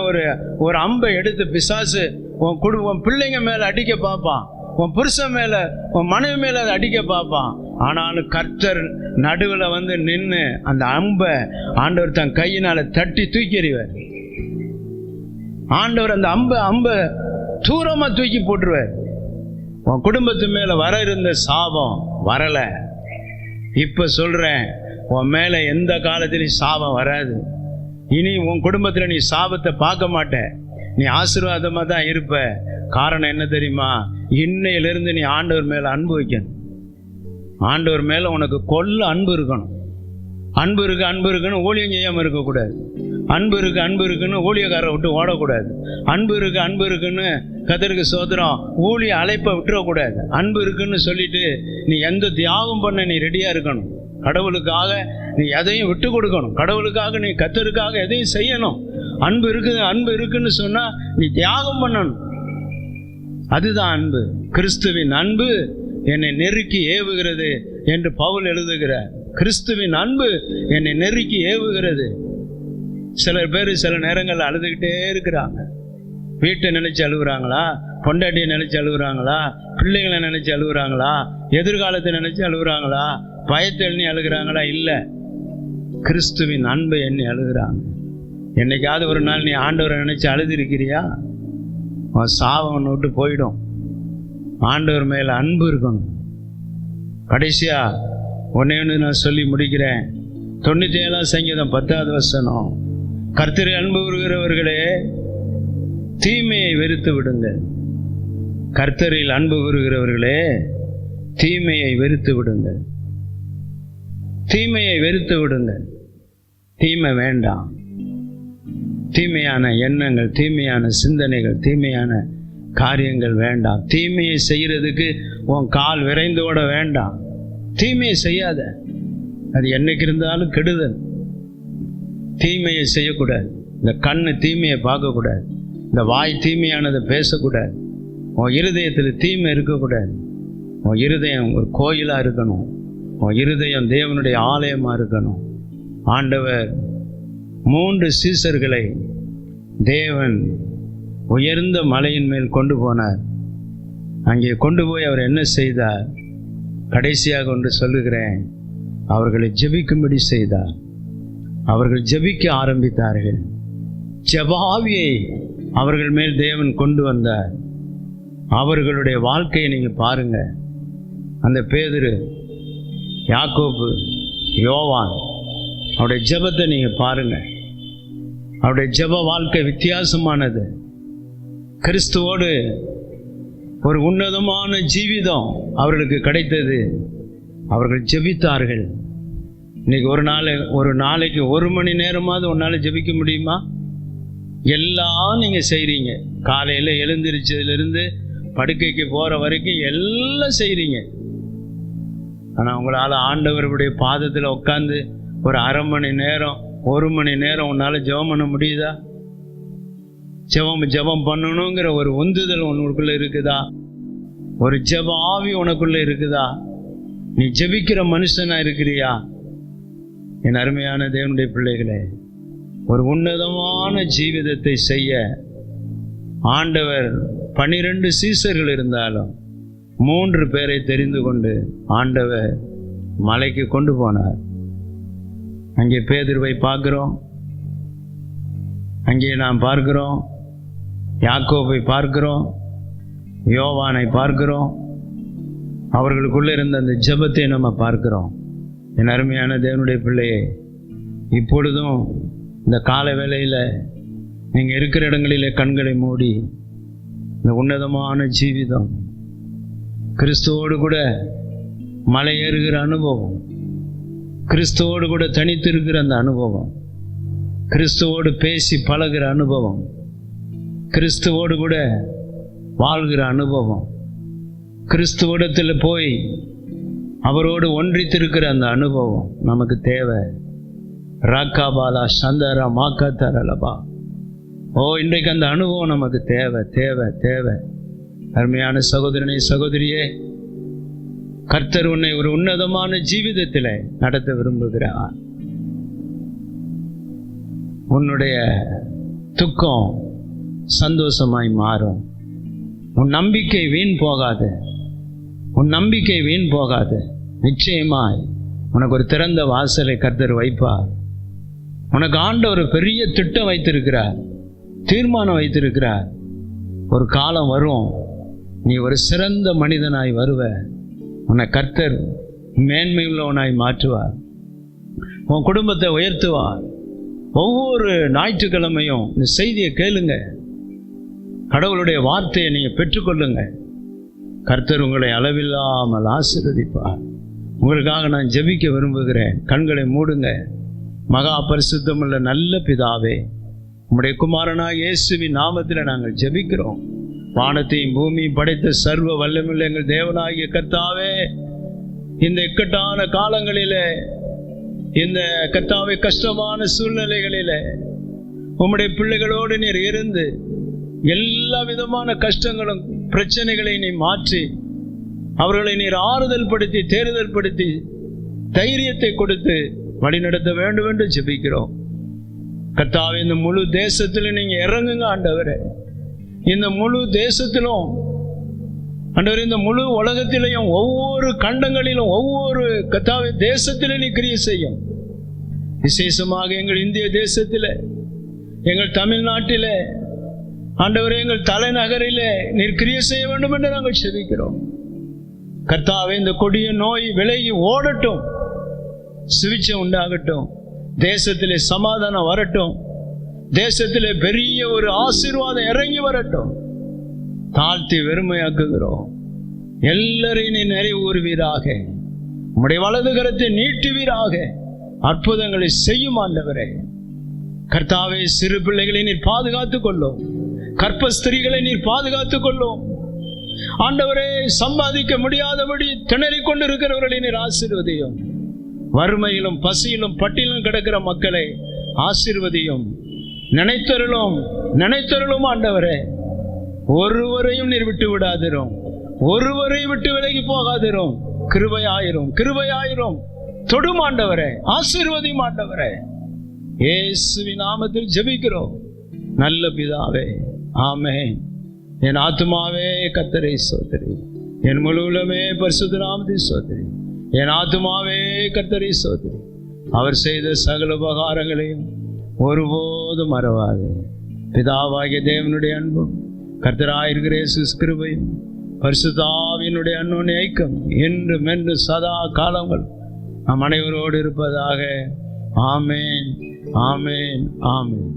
ஒரு அம்பை எடுத்து பிசாசு உன் பிள்ளைங்க மேல அடிக்க பார்ப்பான், உன் புருஷன் மேல, உன் மனைவி மேல அதை அடிக்க பார்ப்பான். ஆனாலும் கர்த்தர் நடுவில் வந்து நின்று அந்த அம்பை ஆண்டவர் தன் கையினால தட்டி தூக்கி எறிவார். ஆண்டவர் அந்த அம்பை தூரமா தூக்கி போட்டுருவார். உன் குடும்பத்து மேல வர இருந்த சாபம் வரல. இப்ப சொல்றேன், உன் மேல எந்த காலத்திலையும் சாபம் வராது. இனி உன் குடும்பத்துல நீ சாபத்தை பார்க்க மாட்ட, நீ ஆசீர்வாதமா தான் இருப்ப. காரணம் என்ன தெரியுமா? இன்னையிலிருந்து நீ ஆண்டவர் மேல அன்பு வைக்கணும். ஆண்டவர் மேல உனக்கு கொல்ல அன்பு இருக்கணும். அன்பு இருக்கு, அன்பு இருக்குன்னு ஊழியம் செய்யாம இருக்கக்கூடாது. அன்பு இருக்கு, அன்பு இருக்குன்னு ஊழியக்காரரை விட்டு ஓடக்கூடாது. அன்பு இருக்கு, அன்பு இருக்குன்னு கர்த்தருக்கு சோதரம் ஊழிய அழைப்பை விட்டுறக்கூடாது. அன்பு இருக்குன்னு சொல்லிட்டு நீ எந்த தியாகம் பண்ண நீ ரெடியா இருக்கணும். கடவுளுக்காக நீ எதையும் விட்டு கொடுக்கணும். கடவுளுக்காக நீ கர்த்தருக்காக எதையும் செய்யணும். அன்பு இருக்குது, அன்பு இருக்குன்னு சொன்னா நீ தியாகம் பண்ணணும். அதுதான் அன்பு. கிறிஸ்துவின் அன்பு என்னை நெருக்கி ஏவுகிறது என்று பவுல் எழுதுகிறார். கிறிஸ்துவின் அன்பு என்னை நெருக்கி ஏவுகிறது. சில பேர் சில நேரங்கள் அழுதுகிட்டே இருக்கிறாங்க. வீட்டை நினைச்சு அழுகுறாங்களா, பொண்டாட்டியை நினைச்சு அழுகுறாங்களா, பிள்ளைங்களை நினைச்சு அழுகுறாங்களா, எதிர்காலத்தை நினைச்சு அழுகுறாங்களா, பயத்தை எண்ணி அழுகுறாங்களா? இல்லை, கிறிஸ்துவின் அன்பை எண்ணி அழுகுறாங்க. என்னைக்காவது ஒரு நாள் நீ ஆண்டவரை நினைச்சு அழுதிருக்கிறியா? உன் சாபம் விட்டு போயிடும். ஆண்டவர் மேல அன்பு இருக்கணும். கடைசியா ஒன்னு நான் சொல்லி முடிக்கிறேன். 97ஆம் சங்கீதம் 10வது வசனம், கர்த்தரை அன்பு கூறுகிறவர்களே தீமையை வெறுத்து விடுங்கள். கர்த்தரில் அன்பு கூறுகிறவர்களே தீமையை வெறுத்து விடுங்கள். தீமையை வெறுத்து விடுங்கள். தீமை வேண்டாம். தீமையான எண்ணங்கள், தீமையான சிந்தனைகள், தீமையான காரியங்கள் வேண்டாம். தீமையை செய்யறதுக்கு உன் கால் விரைந்தோட வேண்டாம். தீமையை செய்யாத, அது என்னைக்கு இருந்தாலும் கெடுதல். தீமையை செய்யக்கூடாது. இந்த கண்ணு தீமையை பார்க்கக்கூடாது, இந்த வாய் தீமையானதை பேசக்கூடாது, உன் இருதயத்தில் தீமை இருக்கக்கூடாது. உன் இருதயம் ஒரு கோயிலாக இருக்கணும், உன் இருதயம் தேவனுடைய ஆலயமாக இருக்கணும். ஆண்டவர் 3 சீசர்களை தேவன் உயர்ந்த மலையின் மேல் கொண்டு போனார். அங்கே கொண்டு போய் அவர் என்ன செய்தார்? கடைசியாக ஒன்று சொல்லுகிறேன், அவர்களை ஜெபிக்கும்படி செய்தார். அவர்கள் ஜெபிக்க ஆரம்பித்தார்கள். ஜெபாவியை அவர்கள் மேல் தேவன் கொண்டு வந்தார். அவர்களுடைய வாழ்க்கையை நீங்கள் பாருங்க. அந்த பேதுரு, யாக்கோபு, யோவான், அவருடைய ஜெபத்தை நீங்கள் பாருங்க. அவருடைய ஜெப வாழ்க்கை வித்தியாசமானது. கிறிஸ்துவோடு ஒரு உன்னதமான ஜீவிதம் அவர்களுக்கு கிடைத்தது. அவர்கள் ஜெபித்தார்கள். இன்னைக்கு ஒரு நாளைக்கு 1 மணி நேரமாவது உன்னால் ஜெபிக்க முடியுமா? எல்லாம் நீங்கள் செய்கிறீங்க. காலையில் எழுந்திரிச்சதுலேருந்து படுக்கைக்கு போகிற வரைக்கும் எல்லாம் செய்கிறீங்க. ஆனால் உங்களால் ஆண்டவருடைய பாதத்தில் உட்காந்து ஒரு 1/2 மணி நேரம் 1 மணி நேரம் உன்னால் ஜெபம் பண்ண முடியுதா? ஜெபம் பண்ணணுங்கிற ஒரு உந்துதல் உனக்குள்ளே இருக்குதா? ஒரு ஜெப ஆவி உனக்குள்ளே இருக்குதா? நீ ஜெபிக்கிற மனுஷனா இருக்கிறியா? என் அருமையான தேவனுடைய பிள்ளைகளே, ஒரு உன்னதமான ஜீவிதத்தை செய்ய ஆண்டவர் 12 சீசர்கள் இருந்தாலும் 3 பேரை தெரிந்து கொண்டு ஆண்டவர் மலைக்கு கொண்டு போனார். அங்கே பேதுருவை பார்க்கிறோம், அங்கே நாம் பார்க்கிறோம், யாக்கோபை பார்க்கிறோம், யோவானை பார்க்கிறோம். அவர்களுக்குள்ளே இருந்த அந்த ஜெபத்தை நம்ம பார்க்கிறோம். என் அருமையான தேவனுடைய பிள்ளையே, இப்பொழுதும் இந்த கால வேளையில் நீங்கள் இருக்கிற இடங்களிலே கண்களை மூடி இந்த உன்னதமான ஜீவிதம், கிறிஸ்துவோடு கூட மலை ஏறுகிற அனுபவம், கிறிஸ்துவோடு கூட தனித்து இருக்கிற அந்த அனுபவம், கிறிஸ்துவோடு பேசி பழகிற அனுபவம், கிறிஸ்துவோடு கூட வாழ்கிற அனுபவம், கிறிஸ்துவோடத்தில் போய் அவரோடு ஒன்றித்திருக்கிற அந்த அனுபவம் நமக்கு தேவை. ராக்காபாலா சந்தரா மாக்கா தரலபா. இன்றைக்கு அந்த அனுபவம் நமக்கு தேவை தேவை தேவை. அருமையான சகோதரனே, சகோதரியே, கர்த்தர் உன்னை ஒரு உன்னதமான ஜீவிதத்தில் நடத்த விரும்புகிறார். உன்னுடைய துக்கம் சந்தோஷமாய் மாறும். உன் நம்பிக்கை வீண் போகாது, உன் நம்பிக்கை வீண் போகாது. நிச்சயமாய் உனக்கு ஒரு திறந்த வாசலை கர்த்தர் வைப்பார். உனக்கு ஆண்டவர் ஒரு பெரிய திட்டம் வைத்திருக்கிறார், தீர்மானம் வைத்திருக்கிறார். ஒரு காலம் வரும், நீ ஒரு சிறந்த மனிதனாய் வருவ. உன்னை கர்த்தர் மேன்மை உள்ளவனாய் மாற்றுவார், உன் குடும்பத்தை உயர்த்துவார். ஒவ்வொரு ஞாயிற்றுக்கிழமையும் இந்த செய்தியை கேளுங்க, கடவுளுடைய வார்த்தையை நீங்கள் பெற்றுக்கொள்ளுங்க. கர்த்தர் உங்களை அளவில்லாமல் ஆசீர்வதிப்பார். உங்களுக்காக நான் ஜெபிக்க விரும்புகிறேன். கண்களை மூடுங்க. மகா பரிசுத்தமுள்ள நல்ல பிதாவே, உம்முடைய குமாரனாக இயேசுவின் நாமத்தில் நாங்கள் ஜெபிக்கிறோம். வானத்தையும் பூமியும் படைத்த சர்வ வல்லமையுள்ள எங்கள் தேவனாகிய கர்த்தாவே, இந்த இக்கட்டான காலங்களிலே, இந்த கர்த்தாவே கஷ்டமான சூழ்நிலைகளிலே உம்முடைய பிள்ளைகளோடு நீர் இருந்து எல்லா விதமான கஷ்டங்களும் பிரச்சனைகளை நீ மாற்றி அவர்களை நீர் ஆறுதல் படுத்தி தேறுதல் படுத்தி தைரியத்தை கொடுத்து வழிநடத்த வேண்டும் என்று ஜெபிக்கிறோம். கர்த்தாவே, இந்த முழு தேசத்திலும் நீங்க இறங்குங்க ஆண்டவரே. இந்த முழு தேசத்திலும் ஆண்டவரே, இந்த முழு உலகத்திலையும் ஒவ்வொரு கண்டங்களிலும் ஒவ்வொரு கர்த்தாவே தேசத்திலும் நீ கிரியை செய்யும். விசேஷமாக எங்கள் இந்திய தேசத்தில், எங்கள் தமிழ்நாட்டில் ஆண்டவரே, எங்கள் தலைநகரிலே நீர் கிரியை செய்ய வேண்டும் என்று நாங்கள் ஜெபிக்கிறோம். கர்த்தாவே, இந்த கொடிய நோய் விலகி ஓடட்டும், சுவிச்சம் உண்டாகட்டும், தேசத்திலே சமாதானம் வரட்டும், தேசத்திலே பெரிய ஒரு ஆசீர்வாதம் இறங்கி வரட்டும். தாழ்த்தி வெறுமையாக்குகிறோம். எல்லாரையும் நீ நிறைவுறுவீராக, உம்முடைய வலது கரத்தை நீட்டுவீராக, அற்புதங்களை செய்யும் ஆண்டவரே. கர்த்தாவே, சிறு பிள்ளைகளை நீர் பாதுகாத்துக் கொள்ளும், கர்ப்பஸ்திரீகளை நீர் பாதுகாத்துக் கொள்ளும் ஆண்டவரே. சம்பாதிக்க முடியாதபடி திணறிக் கொண்டிருக்கிறவர்களை நீர் ஆசீர்வதியும். வறுமையிலும் பசியிலும் பட்டியலும் கிடக்கிற மக்களை ஆசீர்வதியும். நினைத்தருளும், நினைத்தருளும் ஆண்டவரே. ஒருவரையும் நீர் விட்டு விடாதிரும், ஒருவரையும் விட்டு விலகி போகாதிரும். கிருபையாயிரும், கிருபையாயிரும். தொடும் ஆண்டவரே, ஆசீர்வதியும் ஆண்டவரே. இயேசுவின் நாமத்தில் ஜெபிக்கிறோம் நல்ல பிதாவே, ஆமென். என் ஆத்துமாவே கர்த்தரை ஸ்தோத்திரி, என் முழு உள்ளமே பரிசுத்த நாமத்தை ஸ்தோத்திரி. என் ஆத்துமாவே கர்த்தரை ஸ்தோத்திரி, அவர் செய்த சகல உபகாரங்களையும் ஒருபோதும் மறவாதே. பிதாவாகிய தேவனுடைய அன்பும் கர்த்தராயிருக்கிற இயேசு கிருபையும் பரிசுத்த ஆவியினுடைய அன்பின் ஐக்கியம் என்றும் என்று சதா காலங்கள் நம் அனைவரோடு இருப்பதாக. ஆமென், ஆமென், ஆமென்.